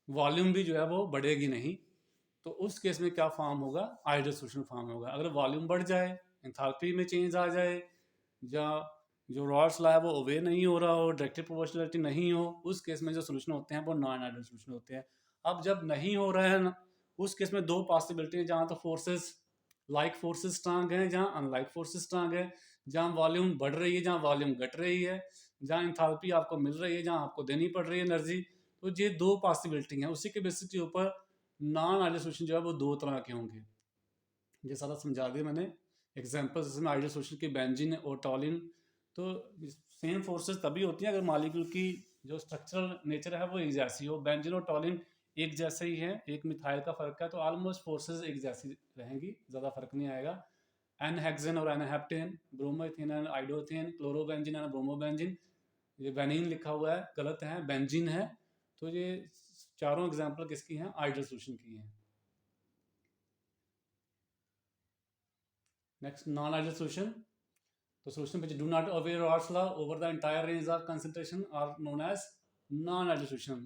वॉल्यूम भी जो है वो बढ़ेगी नहीं। तो उस केस में क्या फॉर्म होगा, आइडियल सोल्यूशन फॉर्म होगा। अगर वॉल्यूम बढ़ जाए, एंथैल्पी में चेंज आ जाए, या जो रॉल्स लॉ है वो ओबे नहीं हो रहा हो, डायरेक्टली प्रोपोर्शनलिटी नहीं हो, उस केस में जो सोल्यूशन होते हैं वो नॉन आइडियल सोल्यूशन होते हैं। अब जब नहीं हो रहा है ना, उस केस में 2 पॉसिबिलिटी है, जहाँ तो फोर्सेस लाइक फोर्सेस स्ट्रांग है, जहाँ अनलाइक फोर्सेस स्ट्रांग है, जहाँ वॉल्यूम बढ़ रही है, जहाँ वॉल्यूम घट रही है, जहाँ एंथैल्पी आपको मिल रही है, जहाँ आपको देनी पड़ रही है एनर्जी। तो ये 2 पॉसिबिलिटी हैं, उसी के बेसिस के ऊपर नॉन आइडियल सोल्यूशन जो है वो 2 तरह के होंगे। ये सारा समझा दिया मैंने एग्जाम्पल, जिसमें आइडियल सोल्यूशन की बेंजीन और टॉलिन। तो सेम फोर्सेस तभी होती हैं अगर मॉलिक्यूल की जो स्ट्रक्चरल नेचर है वो एक जैसी हो। बेंजीन और टॉलिन एक जैसे ही है, एक मिथाइल का फर्क है, तो ऑलमोस्ट फोर्सेस एक जैसी रहेंगी, ज़्यादा फर्क नहीं आएगा। एन हेक्सेन और n heptane, bromoethane and iodoethane, chlorobenzene and bromobenzene. ये बेनिन लिखा हुआ है, गलत है, बेंजीन है। तो ये चारों एग्जांपल किसकी हैं? आइडियल सॉल्यूशन की हैं। Next, non ideal solution. तो solution which do not obey Raoult's law over the entire range of concentration are known as non ideal solution.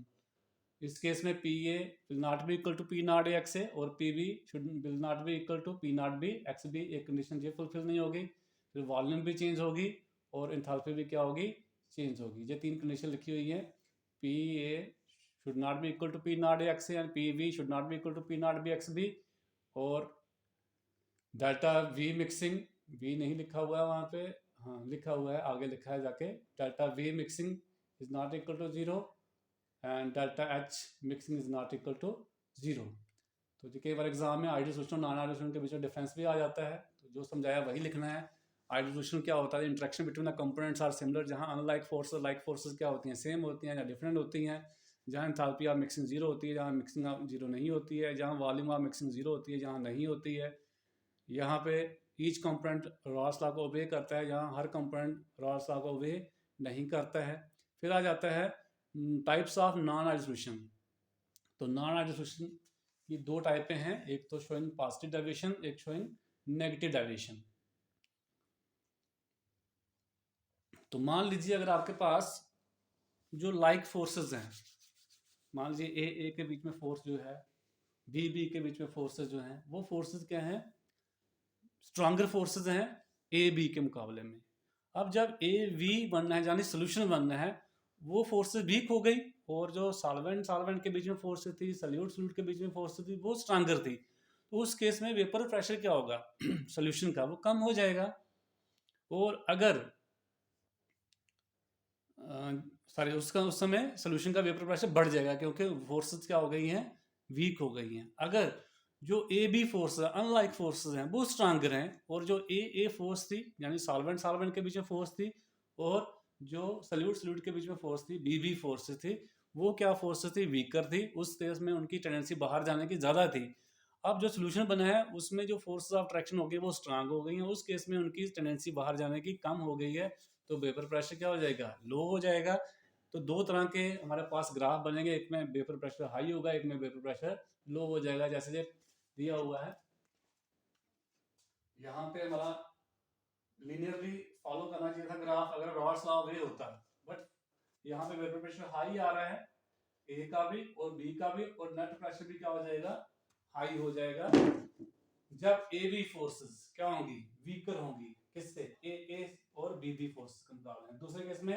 इस केस में PA will not be equal to P naught A XA और PB will not be equal to P naught B XB। एक condition ये fulfil नहीं होगी, फिर volume भी change होगी और एंथैल्पी भी क्या होगी? चेंज होगी। ये तीन कंडीशन लिखी हुई है। PA should not be equal to P naught A XA and PB should not be equal to P naught B XB। और डेल्टा V मिक्सिंग, V नहीं लिखा हुआ है वहाँ पे, हाँ लिखा हुआ है, आगे लिखा है जाके, delta V mixing is not equal to 0 and delta H mixing is not equal to 0। तो जो कई बार एग्जाम में आइडियल सॉल्यूशन और नॉन आइडियल सॉल्यूशन के बीच में डिफरेंस भी आ जाता है, तो जो समझाया वही लिखना है। आइडियल सॉल्यूशन क्या होता है? Interaction between the components are similar, जहाँ अनलाइक फोर्सेस लाइक फोर्सेस क्या होती हैं? सेम होती हैं या डिफरेंट होती हैं। जहाँ एंथैल्पी ऑफ मिक्सिंग 0 होती है, जहाँ मिक्सिंग ऑफ 0 नहीं होती है, जहाँ वॉल्यूम ऑफ मिक्सिंग 0 होती है, जहाँ नहीं होती है। यहाँ पे ईच कंपोनेंट रॉल्स लॉ को ओबे करता है, जहाँ हर कंपोनेंट रॉल्स लॉ को ओबे नहीं करता है। फिर आ जाता है types of non ideal solution. तो नॉन आइडियल सॉल्यूशन की दो टाइपें हैं, एक तो शोइंग पॉजिटिव डेविएशन, एक शोइंग नेगेटिव डेविएशन। तो मान लीजिए अगर आपके पास जो लाइक फोर्सेस हैं, मान लीजिए ए के बीच में फोर्स जो है, बी के बीच में फोर्सेस जो हैं, वो फोर्सेस क्या हैं? स्ट्रॉन्गर फोर्सेस हैं ए बी के मुकाबले में। अब जब ए वी बनना है, यानी सोल्यूशन बनना है, वो फोर्सेस वीक हो गई और जो सॉल्वेंट के बीच में फोर्स थी, सल्यूट के बीच में फोर्स थी, वो स्ट्रॉन्गर थी। तो उस केस में वेपर प्रेशर क्या होगा? सोल्यूशन का वो कम हो जाएगा। और अगर सॉरी उसका उस समय सोल्यूशन का वेपर प्रेशर बढ़ जाएगा, क्योंकि फोर्सेस क्या हो गई हैं? वीक हो गई हैं। अगर जो A B force unlike forces हैं वो स्ट्रांगर हैं, और जो ए फोर्स थी यानी सॉल्वेंट के बीच में फोर्स थी, और जो सल्यूट के बीच में फोर्स थी, बी फोर्स थी, वो क्या फोर्सेस थी? वीकर थी। उस केस में उनकी टेंडेंसी बाहर जाने की ज़्यादा थी। अब जो सोल्यूशन बना है उसमें जो फोर्सेस ऑफ अट्रैक्शन हो गई वो स्ट्रांग हो गई हैं, उस केस में उनकी टेंडेंसी बाहर जाने की कम हो गई है, तो वेपर प्रेशर क्या हो जाएगा? लो हो जाएगा। तो दो तरह के हमारे पास ग्राफ बनेंगे, एक में वेपर प्रेशर हाई होगा, एक में वेपर प्रेशर लो हो जाएगा। जैसे दिया हुआ है यहाँ पे, हमारा लीनियरली फॉलो करना चाहिए था ग्राफ अगर रॉल्स लॉ वे होता, बट यहाँ पे वेपर प्रेशर हाई आ रहा है, ए का भी और बी का भी, और नेट प्रेशर भी क्या हो जाएगा? हाई हो जाएगा। जब ए बी फोर्सेस क्या होंगी? वीकर होंगी। किससे? ए और बी फोर्स के मुकाबले। दूसरे केस में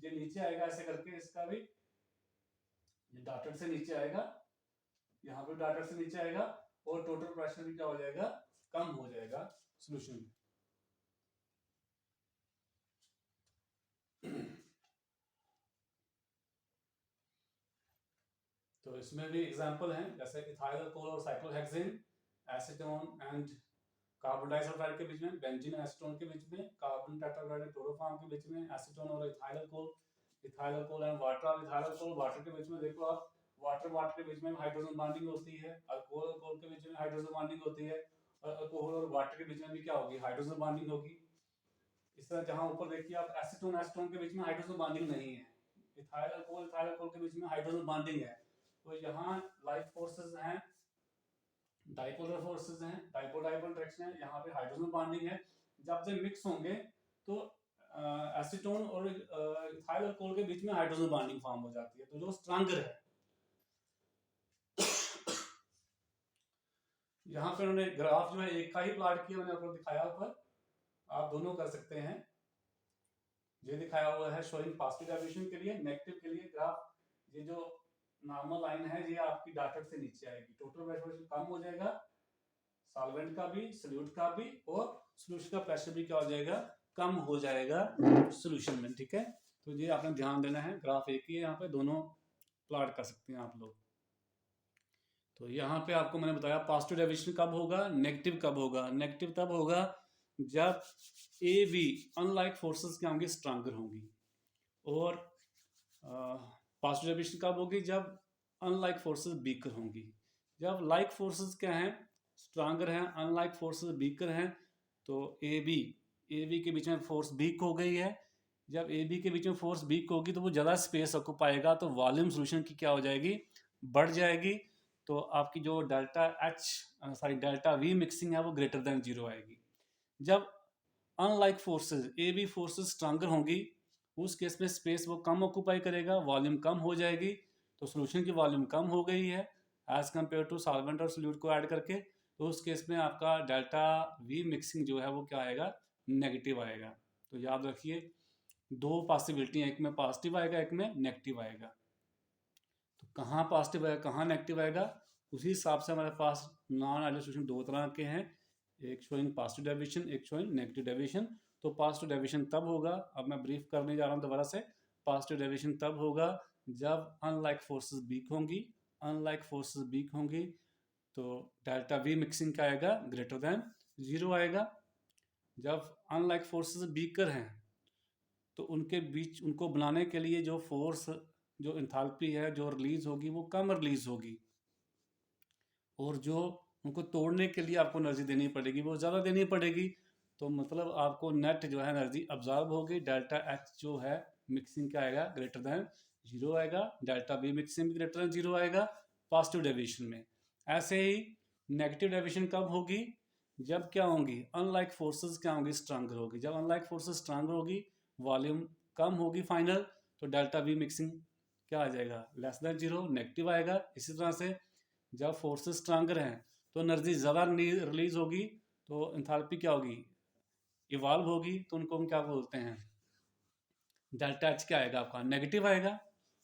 ये नीचे आएगा ऐसे करके, इसका भी ये डॉटेड से नीचे आएगा, यहाँ पे डॉटेड से नीचे आएगा, और टोटल प्रेशर भी क्या हो जाएगा? कम हो जाएगा सॉल्यूशन में। तो इसमें भी एग्जांपल हैं, जैसे इथाइल अल्कोहल और cyclohexane, acetone and carbon disulphide के बीच में, बेंजीन एसीटोन के बीच में, कार्बन टेट्राक्लोराइड क्लोरोफॉर्म के बीच में, एसीटोन और ethyl alcohol and water, ethyl alcohol water के बीच में। देखो आप, वाटर के बीच में हाइड्रोजन बॉन्डिंग होती है, अल्कोहल के बीच में हाइड्रोजन बॉन्डिंग होती है, और अल्कोहल और वाटर के बीच में भी क्या होगी? हाइड्रोजन बॉन्डिंग होगी। इस तरह जहां ऊपर देखिए आप, एसीटोन के बीच में हाइड्रोजन बॉन्डिंग नहीं है, इथाइल अल्कोहल के बीच में हाइड्रोजन बॉन्डिंग है। तो यहाँ लाइक फोर्सेस हैं, डाइपोलर फोर्सेस हैं, डाइपोल इंटरेक्शन है, यहाँ पे हाइड्रोजन बॉन्डिंग है। जब से मिक्स होंगे तो एसीटोन और इथाइल अल्कोहल के बीच में हाइड्रोजन बॉन्डिंग फॉर्म हो जाती है, तो जो स्ट्रॉन्गर है। यहाँ पे उन्होंने ग्राफ जो है एक का ही प्लॉट किया, मैंने आपको दिखाया ऊपर, आप दोनों कर सकते हैं। ये दिखाया हुआ है शोइंग पॉजिटिव डेविएशन के लिए, नेगेटिव के लिए ग्राफ। ये जो नॉर्मल लाइन है ये आपकी डॉटेड से नीचे आएगी, टोटल प्रेशर कम हो जाएगा, सॉल्वेंट का भी, सॉल्यूट का भी, और सॉल्यूशन का प्रेशर भी क्या हो जाएगा? कम हो जाएगा सॉल्यूशन में। ठीक है, तो ये आपने ध्यान देना है। ग्राफ एक ही है, यहाँ पे दोनों प्लॉट कर सकते हैं आप लोग। तो यहाँ पे आपको मैंने बताया पॉजिटिव डेविएशन कब होगा, नेगेटिव कब होगा। नेगेटिव तब होगा जब ए बी अनलाइक फोर्सेस क्या होंगी? स्ट्रॉन्गर होंगी। और पॉजिटिव डेविएशन कब होगी? जब अनलाइक फोर्सेस वीकर होंगी। जब लाइक फोर्सेस क्या हैं? स्ट्रॉन्गर हैं, अनलाइक फोर्सेस वीकर हैं, तो ए बी के बीच में फोर्स वीक हो गई है, जब ए बी के बीच में फोर्स वीक होगी तो वो ज़्यादा स्पेस ऑक्यूपाएगा, तो वॉल्यूम सोल्यूशन की क्या हो जाएगी, बढ़ जाएगी। तो आपकी जो डेल्टा वी मिक्सिंग है वो ग्रेटर देन 0 आएगी। जब unlike forces A B forces stronger होंगी, उस केस में स्पेस वो कम ऑक्यूपाई करेगा, वॉल्यूम कम हो जाएगी, तो सोल्यूशन की वॉल्यूम कम हो गई है एज कम्पेयर टू सॉल्वेंट और सोल्यूट को ऐड करके। तो उस केस में आपका डेल्टा वी मिक्सिंग जो है वो क्या आएगा, नेगेटिव आएगा। तो याद रखिए दो पॉसिबिलिटी है, एक में पॉजिटिव आएगा, एक में नेगेटिव आएगा। तो कहाँ पॉजिटिव आएगा कहाँ नेगेटिव आएगा, उसी हिसाब से हमारे पास नॉन आइडियल सोल्यूशन दो तरह के हैं, एक शोइंग पॉजिटिव डेविएशन, एक शोइंग नेगेटिव डेविएशन। तो पॉजिटिव डेविएशन तब होगा, अब मैं ब्रीफ करने जा रहा हूँ दोबारा से, पॉजिटिव डेविएशन तब होगा जब अनलाइक फोर्सेस वीक होंगी, अनलाइक फोर्सेस वीक होंगी तो डेल्टा वी मिक्सिंग क्या आएगा, ग्रेटर देन 0 आएगा। जब अनलाइक फोर्सेस वीकर हैं तो उनके बीच, उनको बनाने के लिए जो फोर्स, जो इंथैल्पी है जो रिलीज होगी वो कम रिलीज होगी, और जो उनको तोड़ने के लिए आपको एनर्जी देनी पड़ेगी वो ज़्यादा देनी पड़ेगी। तो मतलब आपको नेट जो है एनर्जी अब्जॉर्ब होगी, डेल्टा एच जो है मिक्सिंग क्या आएगा, ग्रेटर देन 0 आएगा, डेल्टा बी मिक्सिंग भी ग्रेटर देन 0 आएगा पॉजिटिव डेविएशन में। ऐसे ही नेगेटिव डेविएशन कब होगी, जब क्या होंगी, अनलाइक फोर्सेस क्या होंगी, स्ट्रांगर होगी। जब अनलाइक फोर्सेस स्ट्रांगर होगी, वॉल्यूम कम होगी फाइनल, तो डेल्टा वी मिक्सिंग क्या आ जाएगा, लेस देन 0, नेगेटिव आएगा। इसी तरह से जब फोर्सेस स्ट्रांगर हैं तो एनर्जी ज़्यादा रिलीज होगी, तो इंथैल्पी क्या होगी, इवॉल्व होगी, तो उनको हम क्या बोलते हैं, डेल्टा एच क्या आएगा आपका, नेगेटिव आएगा।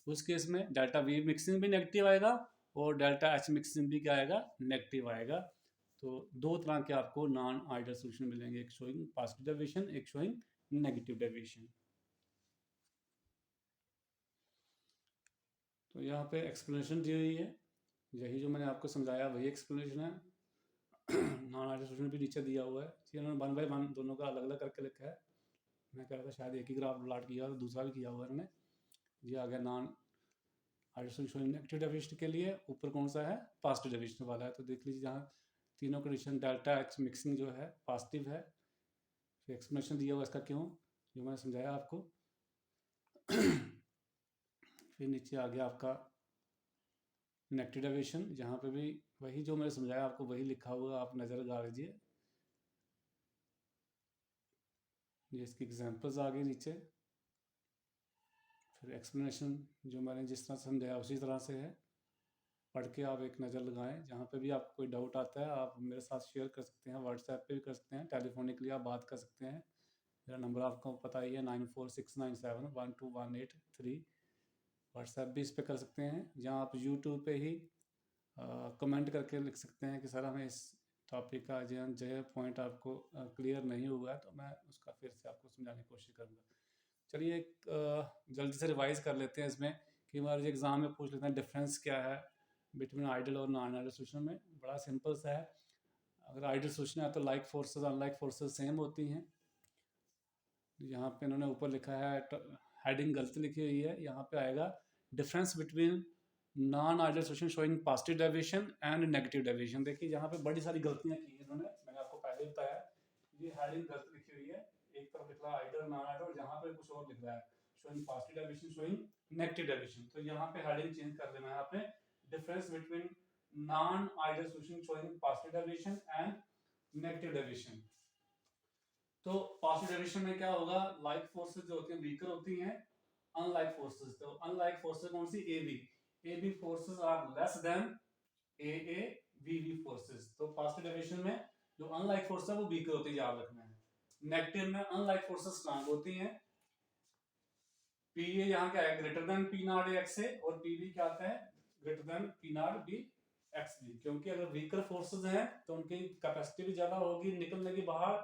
उस केस में डेल्टा वी मिक्सिंग भी नेगेटिव आएगा और डेल्टा एच मिक्सिंग भी क्या आएगा, नेगेटिव आएगा। तो दो तरह के आपको नॉन आइडियल सोल्यूशन मिलेंगे, एक शोइंग पॉजिटिव डेविएशन, एक शोइंग नेगेटिव डेविएशन। तो यहाँ पे एक्सप्लेनेशन दी हुई है, यही जो मैंने आपको समझाया वही एक्सप्लेनेशन है। नॉन आइडियल सोल्यूशन भी नीचे दिया हुआ है, इन्होंने 1 बाय 1 दोनों का अलग अलग करके लिखा है। मैं कह रहा था शायद एक ही ग्राफ प्लॉट किया और दूसरा भी किया हुआ है इन्होंने। ये आ गया non ideal solution negative deviation के लिए, ऊपर कौन सा है, पॉजिटिव डेविएशन वाला है। तो देख लीजिए जहाँ तीनों कंडीशन डेल्टा एच मिक्सिंग जो है पॉजिटिव है, फिर एक्सप्लेनेशन दिया हुआ इसका क्यों, जो मैंने समझाया आपको। फिर नीचे आ गया आपका नेगेटिव डेविएशन, जहाँ पे भी वही जो मैंने समझाया आपको वही लिखा हुआ, आप नज़र लगा लीजिए। ये इसकी एग्जांपल्स आ गई नीचे, फिर एक्सप्लेनेशन जो मैंने जिस तरह समझाया उसी तरह से है, पढ़ के आप एक नज़र लगाएं। जहाँ पे भी आपको कोई डाउट आता है आप मेरे साथ शेयर कर सकते हैं, व्हाट्सएप पे भी कर सकते हैं, टेलीफोनिकली आप बात कर सकते हैं। मेरा नंबर आपको पता ही है 9469712183। व्हाट्सएप भी इस पर कर सकते हैं, जहाँ आप यूट्यूब पे ही कमेंट करके लिख सकते हैं कि सर हमें इस टॉपिक का जो पॉइंट आपको क्लियर नहीं हुआ है, तो मैं उसका फिर से आपको समझाने की कोशिश करूँगा। चलिए एक जल्दी से रिवाइज कर लेते हैं इसमें, कि हमारे एग्ज़ाम में पूछ लेते हैं डिफरेंस क्या है बिटवीन आइडियल और नॉन आइडियल सोल्यूशन में। बड़ा सिंपल सा है, अगर आइडियल सोल्यूशन है तो like forces unlike forces same होती हैं। यहाँ पे इन्होंने ऊपर लिखा है, हेडिंग गलत लिखी हुई है, यहाँ पे आएगा difference between non ideal solution showing positive deviation and negative deviation. देखिए यहाँ पे बड़ी सारी गलतियाँ की हैं इन्होंने, मैंने आपको पहले बताया ये हेडिंग गलत लिखी हुई है, एक तरफ लिख रहा है आइडियल नॉन आइडियल और यहाँ पे कुछ और लिख रहा है showing positive deviation showing negative deviation. तो यहाँ पे हेडिंग चेंज कर देना है आपने, difference between non ideal solution showing positive deviation and negative deviation. तो पॉजिटिव डेविएशन में क्या होगा, लाइक फोर्सेस जो होती हैं वीकर होती हैं, अनलाइक फोर्सेस, तो अनलाइक फोर्सेस कौन सी, A B forces are less than A B forces. तो पॉजिटिव डेविएशन में जो अनलाइक फोर्स है वो वीकर होती है, याद रखना है। नेगेटिव में अनलाइक फोर्सेस स्ट्रांग होती हैं। पी ए यहाँ क्या है, greater than P not A x A, और पी बी क्या आता है, greater than P not B x B. क्योंकि अगर वीकर फोर्सेस हैं तो उनकी कैपेसिटी भी ज्यादा होगी, निकलने की बाहर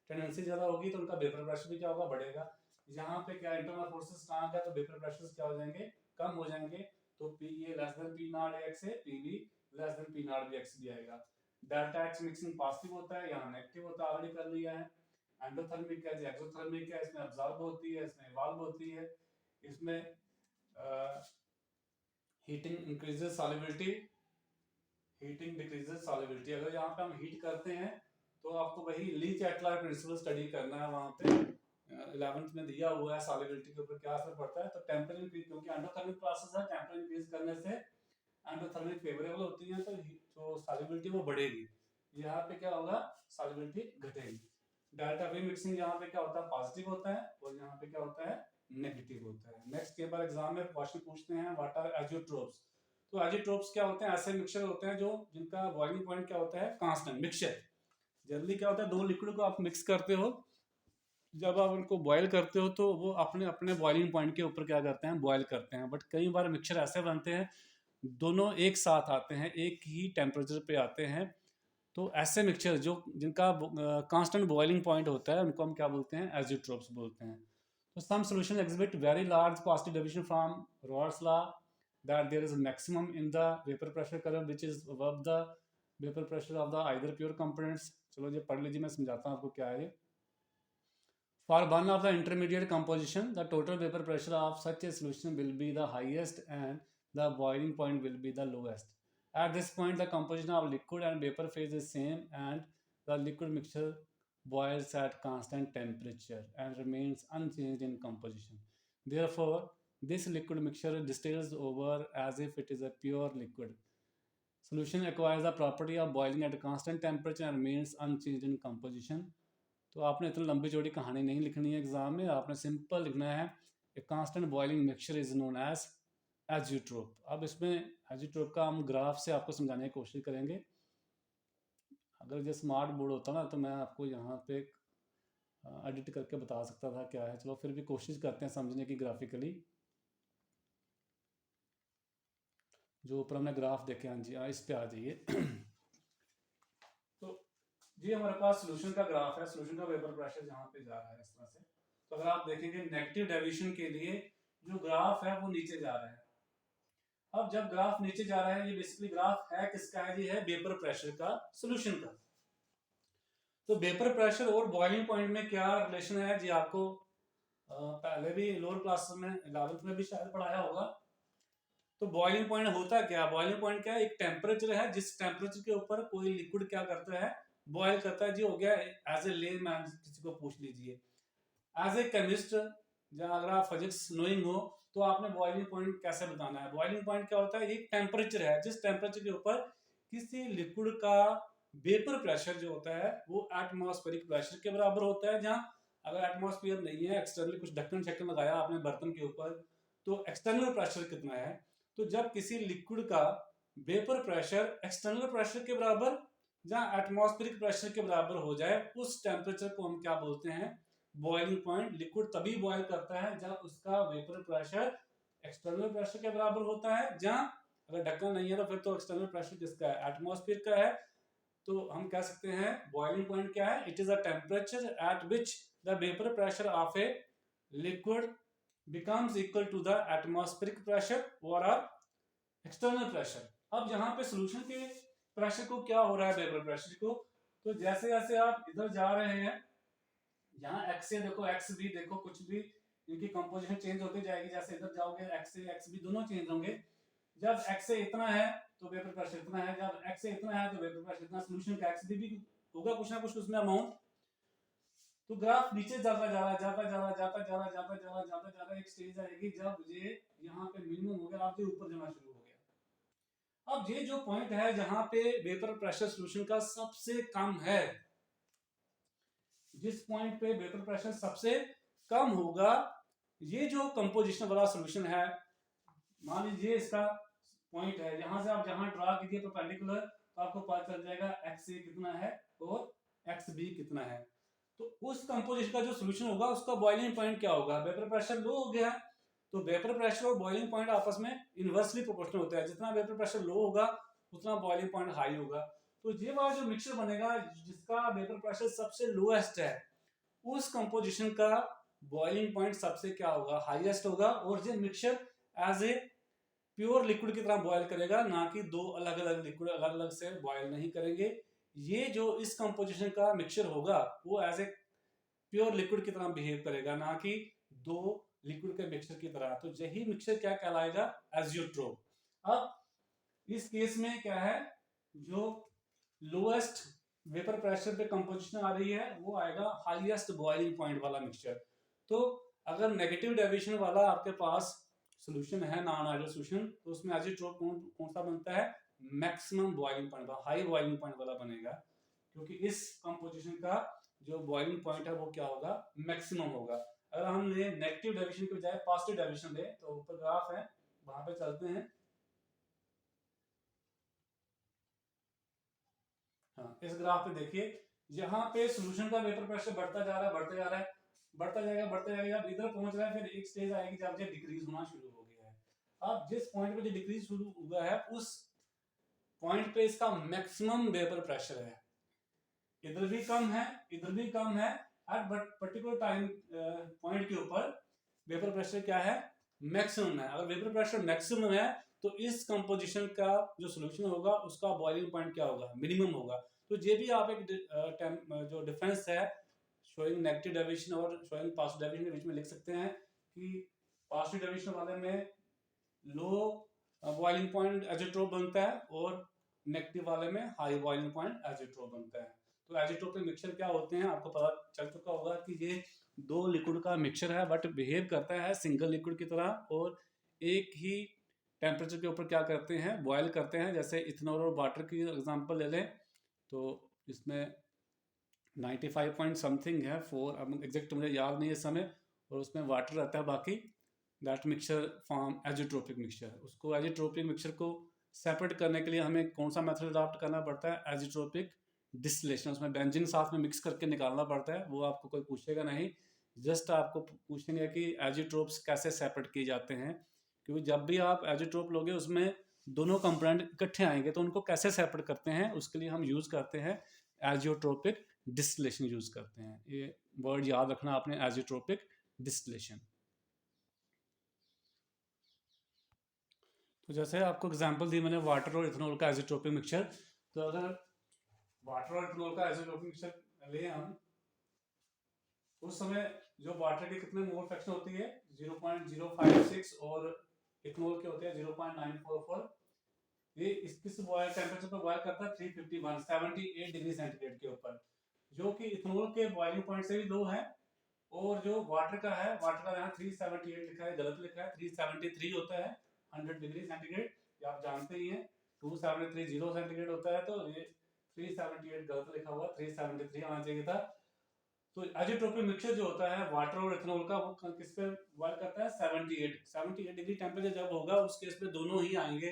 टेंडेंसी ज्यादा होगी, तो उनका वेपर प्रेशर भी क्या होगा, बढ़ेगा। यहाँ पे क्या इंटरनल फोर्सेस स्ट्रांग है तो वेपर प्रेशर क्या हो जाएंगे, कम हो जाएंगे। तो P A less than P naught x A, P B less than P not B x B आएगा। डेल्टा एक्स मिक्सिंग पॉजिटिव होता है, यहाँ नेगेटिव होता है, ऑलरेडी कर लिया है। एंडोथर्मिक है, एक्सोथर्मिक है, इसमें अब्जॉर्ब होती है, इसमें इवॉल्व होती है। इसमें heating increases solubility, heating decreases solubility. अगर यहाँ पे हम हीट करते हैं तो आपको वही ली चैटलर प्रिंसिपल स्टडी करना है वहाँ पे, 11th में दिया हुआ है सॉल्युबिलिटी के ऊपर क्या असर पड़ता है, तो टेम्परेचर इंक्रीज, क्योंकि एंडोथर्मिक प्रोसेस है, टेम्परेचर इंक्रीज करने से एंडोथर्मिक फेवरेबल होती है, तो जो सॉल्युबिलिटी वो बढ़ेगी। यहाँ पे क्या होगा, सॉल्युबिलिटी घटेगी। डेल्टा वी मिक्सिंग यहाँ पे क्या होता है, पॉजिटिव होता है, और यहाँ पे क्या होता है, नेगेटिव होता है। नेक्स्ट के बार एग्जाम में क्वेश्चन पूछते हैं व्हाट आर एजियोट्रोप्स। तो एजियोट्रोप्स क्या होते हैं, ऐसे मिक्सचर होते हैं जो जिनका बॉइलिंग पॉइंट क्या होता है, कांस्टेंट। मिक्सचर जनरली क्या होता है, दो लिक्विड को आप मिक्स करते हो, जब आप उनको बॉयल करते हो तो वो अपने अपने बॉइलिंग पॉइंट के ऊपर क्या करते हैं, बॉयल करते हैं। बट कई बार मिक्सचर ऐसे बनते हैं दोनों एक साथ आते हैं, एक ही टेम्परेचर पे आते हैं, तो ऐसे मिक्सचर जो जिनका कांस्टेंट बॉइलिंग पॉइंट होता है उनको हम क्या बोलते हैं, एजियोट्रोप्स बोलते हैं। तो some solution exhibit very large positive deviation from Raoult's law that there is a maximum in the vapor pressure curve which is above the vapor pressure of the either pure components। चलो ये पढ़ लीजिए, मैं समझाता हूँ आपको क्या है ये। For one of the intermediate composition, the total vapor pressure of such a solution will be the highest and the boiling point will be the lowest. At this point, the composition of liquid and vapor phase is same and the liquid mixture boils at constant temperature and remains unchanged in composition. Therefore, this liquid mixture distills over as if it is a pure liquid. Solution acquires the property of boiling at a constant temperature and remains unchanged in composition. तो आपने इतनी लंबी चौड़ी कहानी नहीं लिखनी है exam में, आपने सिंपल लिखना है a constant boiling mixture is known as azeotrope. अब इसमें एजियोट्रोप का हम ग्राफ से आपको समझाने की कोशिश करेंगे। अगर ये स्मार्ट बोर्ड होता ना तो मैं आपको यहाँ पे एडिट करके बता सकता था क्या है। चलो फिर भी कोशिश करते हैं समझने की ग्राफिकली। जो ऊपर हमने ग्राफ देखे, हाँ जी, इस पे आ जाइए। तो ये हमारे पास सोल्यूशन का ग्राफ है, सोल्यूशन का वेपर प्रेशर जहाँ पे जा रहा है इस तरह से। तो अगर आप देखेंगे नेगेटिव डेविएशन के लिए जो ग्राफ है वो नीचे जा रहा है। अब जब ग्राफ नीचे जा रहा है, ये बेसिकली ग्राफ है किसका है, ये है वेपर प्रेशर का, सोल्यूशन का। तो वेपर प्रेशर और बॉइलिंग पॉइंट में क्या रिलेशन है जी, आपको पहले भी लोअर क्लास में 11th में भी शायद पढ़ाया होगा। तो बॉइलिंग पॉइंट होता क्या, बॉइलिंग पॉइंट क्या है, एक टेम्परेचर है जिस टेम्परेचर के ऊपर कोई लिक्विड क्या करता है, बॉयल करता है जी। हो गया एज ए लेमैन, किसी को पूछ लीजिए। एज ए केमिस्ट, जहाँ अगर आप फिजिक्स नोइंग हो तो आपने बॉइलिंग पॉइंट कैसे बताना है। बॉइलिंग पॉइंट क्या होता है, एक टेम्परेचर है जिस टेम्परेचर के ऊपर किसी लिक्विड का वेपर प्रेशर जो होता है वो एटमॉस्फेरिक प्रेशर के बराबर होता है। जहाँ अगर एटमॉस्फेयर नहीं है, एक्सटर्नली कुछ ढक्कन शक्कन लगाया आपने बर्तन के ऊपर, तो एक्सटर्नल प्रेशर कितना है। तो जब किसी लिक्विड का वेपर प्रेशर एक्सटर्नल प्रेशर के बराबर, जहाँ एटमॉस्फेरिक प्रेशर के बराबर हो जाए, उस टेम्परेचर को हम क्या बोलते हैं, बॉइलिंग पॉइंट। लिक्विड तभी बॉयल करता है जब उसका वेपर प्रेशर एक्सटर्नल प्रेशर के बराबर होता है। जहाँ अगर ढक्कन नहीं है तो फिर तो एक्सटर्नल प्रेशर किसका है, एटमॉस्फेयर का है। तो हम कह सकते हैं बॉइलिंग पॉइंट क्या है, it is a temperature at which the vapour pressure of a liquid becomes equal to the atmospheric pressure or external pressure। अब यहाँ पे सॉल्यूशन के प्रेशर को क्या हो रहा है, वेपर प्रेशर को, तो जैसे जैसे आप इधर जा रहे हैं, यहाँ एक्स से देखो, एक्स भी देखो, कुछ भी इनकी कंपोजिशन चेंज होती जाएगी। जैसे इधर जाओगे एक्स से एक्स भी दोनों चेंज होंगे। जब एक्स से इतना है तो वेपर प्रेशर इतना है, जब एक्स से इतना है तो वेपर प्रेशर इतना। सॉल्यूशन का एक्स भी होगा कुछ ना कुछ उसमें अमाउंट। तो ग्राफ नीचे जाता जा रहा है, जाता जा रहा है, जाता जा रहा है, जाता जा रहा है, जाता जा रहा है। एक स्टेज आएगी जब ये यहाँ पे मिनिमम हो गया, आप ये ऊपर जाना शुरू हो गया। अब ये जो पॉइंट है जहां पे वेपर प्रेशर सॉल्यूशन का सबसे कम है, जिस पॉइंट पे वेपर प्रेशर सबसे कम होगा, ये जो कंपोजिशन वाला सॉल्यूशन है, मान लीजिए इसका पॉइंट है, यहां से आप जहां ड्रा कीजिए परपेंडिकुलर, तो आपको पता चल जाएगा एक्स ए कितना है और एक्स बी कितना है। तो उस कंपोजिशन का जो सॉल्यूशन होगा उसका बॉइलिंग पॉइंट क्या होगा, वेपर प्रेशर लो हो गया, तो वेपर प्रेशर और बॉइलिंग पॉइंट आपस में इनवर्सली प्रोपोर्शनल होता है। जितना वेपर प्रेशर लो होगा उतना बॉइलिंग पॉइंट हाई होगा। तो ये वाला जो मिक्सचर बनेगा जिसका वेपर प्रेशर सबसे लोएस्ट है, उस कंपोजिशन का बॉइलिंग पॉइंट सबसे क्या होगा, हाईएस्ट होगा। और ये mixture as a pure liquid की तरह बॉयल करेगा, ना कि दो अलग अलग लिक्विड अलग अलग से बॉयल नहीं करेंगे। ये जो इस कंपोजिशन का मिक्सचर होगा वो एज ए प्योर लिक्विड की तरह बिहेव करेगा, ना कि दो लिक्विड के मिक्सचर की तरह। तो यही मिक्सचर क्या कहलाएगा, एजियोट्रोप। अब इस केस में क्या है, जो लोएस्ट वेपर प्रेशर पे कंपोजिशन आ रही है वो आएगा हाईएस्ट बॉइलिंग पॉइंट वाला मिक्सचर। तो अगर नेगेटिव डेविएशन वाला आपके पास सोल्यूशन है, नॉन आइडियल सोल्यूशन, तो उसमें एजिट्रोप कौन सा बनता है? Maximum boiling point, high boiling point वाला बनेगा, क्योंकि इस कंपोजिशन का जो बॉइलिंग पॉइंट है वो क्या होगा? मैक्सिमम होगा। अगर हमने नेगेटिव डेविएशन के बजाय पॉजिटिव डेविएशन ले, तो ऊपर ग्राफ है, वहां पे चलते हैं। हाँ, इस ग्राफ पे देखिए, यहाँ पे सोल्यूशन का वेपर प्रेशर बढ़ता जा रहा है, बढ़ता जा रहा है, बढ़ता जाएगा, बढ़ता जाएगा, अब इधर पहुंच रहा है, फिर एक स्टेज आएगी जब ये डिक्रीज होना शुरू हो गया है। अब जिस पॉइंट पे डिक्रीज शुरू हुआ है, उस पॉइंट पे इसका मैक्सिमम वेपर प्रेशर है। इधर भी कम है, इधर भी कम है, at but particular time point के ऊपर वेपर प्रेशर क्या है? मैक्सिमम है। अगर वेपर प्रेशर मैक्सिमम है, तो इस कंपोजिशन का जो सोल्यूशन होगा उसका बॉइलिंग पॉइंट क्या होगा? मिनिमम होगा। तो ये भी आप एक जो डिफरेंस है शोइंग नेगेटिव डेविएशन और शोइंग पॉजिटिव डेविएशन के बीच में लिख सकते हैं कि पॉजिटिव डेविएशन वाले में लो बॉइलिंग पॉइंट एजिट्रोप बनता है और नेगेटिव वाले में हाई बॉइलिंग पॉइंट एजिट्रोप बनता है। तो एजिट्रोपिक मिक्सचर क्या होते हैं, आपको पता चल चुका होगा कि ये दो लिक्विड का मिक्सचर है, बट बिहेव करता है सिंगल लिक्विड की तरह, और एक ही टेम्परेचर के ऊपर क्या करते हैं? बॉयल करते हैं। जैसे इथेनॉल और वाटर की एग्जांपल ले लें, तो इसमें 95 पॉइंट समथिंग है, 4, अब एग्जैक्ट मुझे याद नहीं है इस समय, और उसमें वाटर रहता है बाकी। That mixture form azeotropic mixture. उसको एजिट्रोपिक मिक्सचर को सेपरेट करने के लिए हमें कौन सा मेथड अडॉप्ट करना पड़ता है? एजिट्रोपिक डिस्टिलेशन। उसमें बेंजीन साथ में मिक्स करके निकालना पड़ता है, वो आपको कोई पूछेगा नहीं, जस्ट आपको पूछेंगे कि एजिट्रोप्स कैसे सेपरेट किए जाते हैं। क्योंकि जब भी आप एजिट्रोप लोगे उसमें दोनों कंपोनेंट इकट्ठे आएंगे, तो उनको कैसे सेपरेट करते हैं, उसके लिए हम यूज करते हैं एजियोट्रोपिक डिस्टिलेशन यूज करते हैं। ये वर्ड याद रखना आपने, एजियोट्रोपिक डिस्टिलेशन। तो जैसे आपको एग्जांपल दी मैंने वाटर और इथेनॉल का एजिट्रोपिक मिक्सचर, तो अगर वाटर और इथेनॉल का एजिट्रोपिक मिक्सचर ले हम, उस समय जो वाटर के कितने मोल फ्रैक्शन होती है? 0.056, और इथेनॉल के होते हैं 0.944। ये इस किस बॉयल टेम्परेचर पर बॉयल करता है? 351, 78 डिग्री सेंटीग्रेड के ऊपर, जो कि इथेनॉल के बॉइलिंग पॉइंट से भी लो है। और जो वाटर का है, वाटर का यहाँ 378 लिखा है, गलत लिखा है, 373 होता है 100 डिग्री सेंटीग्रेड, ये आप जानते ही हैं। 2730 सेंटीग्रेड होता है, तो ये 378 गलत लिखा हुआ, 373 आना चाहिए था। तो एजिट्रोपिक मिक्सचर जो होता है वाटर और इथेनॉल का, वो किस पे बॉयल करता है? 78 डिग्री टेम्परेचर जब होगा उस केस में दोनों ही आएंगे,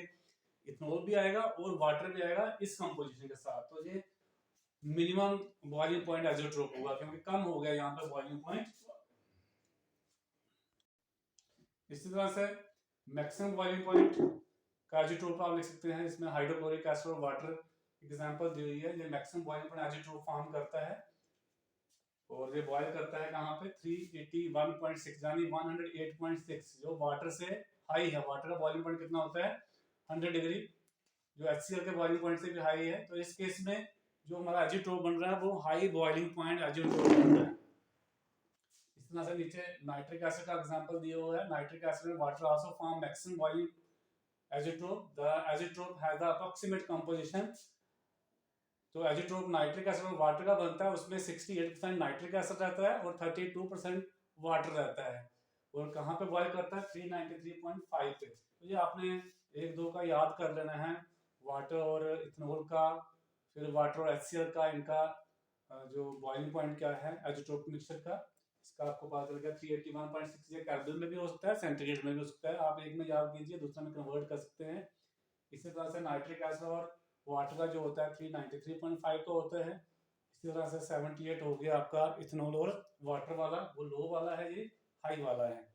इथेनॉल भी आएगा और वाटर भी आएगा इस कंपोजिशन के साथ। तो ये मिनिमम बॉइलिंग पॉइंट एजिट्रोप होगा, क्योंकि कम हो गया यहाँ पे बॉइलिंग पॉइंट। इसी तरह से मैक्सिमम बॉइलिंग पॉइंट का एजिट्रोप आप लिख सकते हैं। इसमें हाइड्रोक्लोरिक एसिड और वाटर एग्जांपल दी हुई है। ये मैक्सिमम बॉइलिंग पॉइंट एजिट्रोप फॉर्म करता है, और ये बॉयल करता है कहाँ पे? 381.6 यानी 108.6, जो वाटर से हाई है। वाटर का बॉइलिंग पॉइंट कितना होता है? 100 डिग्री, जो HCl के बॉइलिंग पॉइंट से भी हाई है। तो इस केस में जो हमारा एजिट्रोप बन रहा है वो हाई बॉइलिंग पॉइंट एजिट्रोप बन रहा है। इस तरह से नीचे नाइट्रिक एसिड का एग्जांपल दिया हुआ है। नाइट्रिक एसिड में water also form maximum boiling azeotrope. The azeotrope has the approximate composition. तो एजिट्रोप नाइट्रिक एसिड और वाटर का बनता है, उसमें 68% नाइट्रिक एसिड रहता है और 32% वाटर रहता है। और कहाँ पे बॉयल करता है? 393.5 पे। तो ये आपने एक दो का याद कर लेना है, वाटर और इथेनॉल का, फिर वाटर और HCl का, इनका जो बॉइलिंग पॉइंट क्या है एजिट्रोप मिक्सचर का, इसका आपको पता चल गया। 381.6 ये केल्विन में भी हो सकता है, सेंटीग्रेड में भी हो सकता है, आप एक में याद कीजिए, दूसरे में कन्वर्ट कर सकते हैं। इसी तरह से नाइट्रिक एसिड और वाटर का जो होता है 393.5 का होता है। इसी तरह से 78 हो गया आपका इथेनॉल और वाटर वाला, वो लो वाला है, ये हाई वाला है।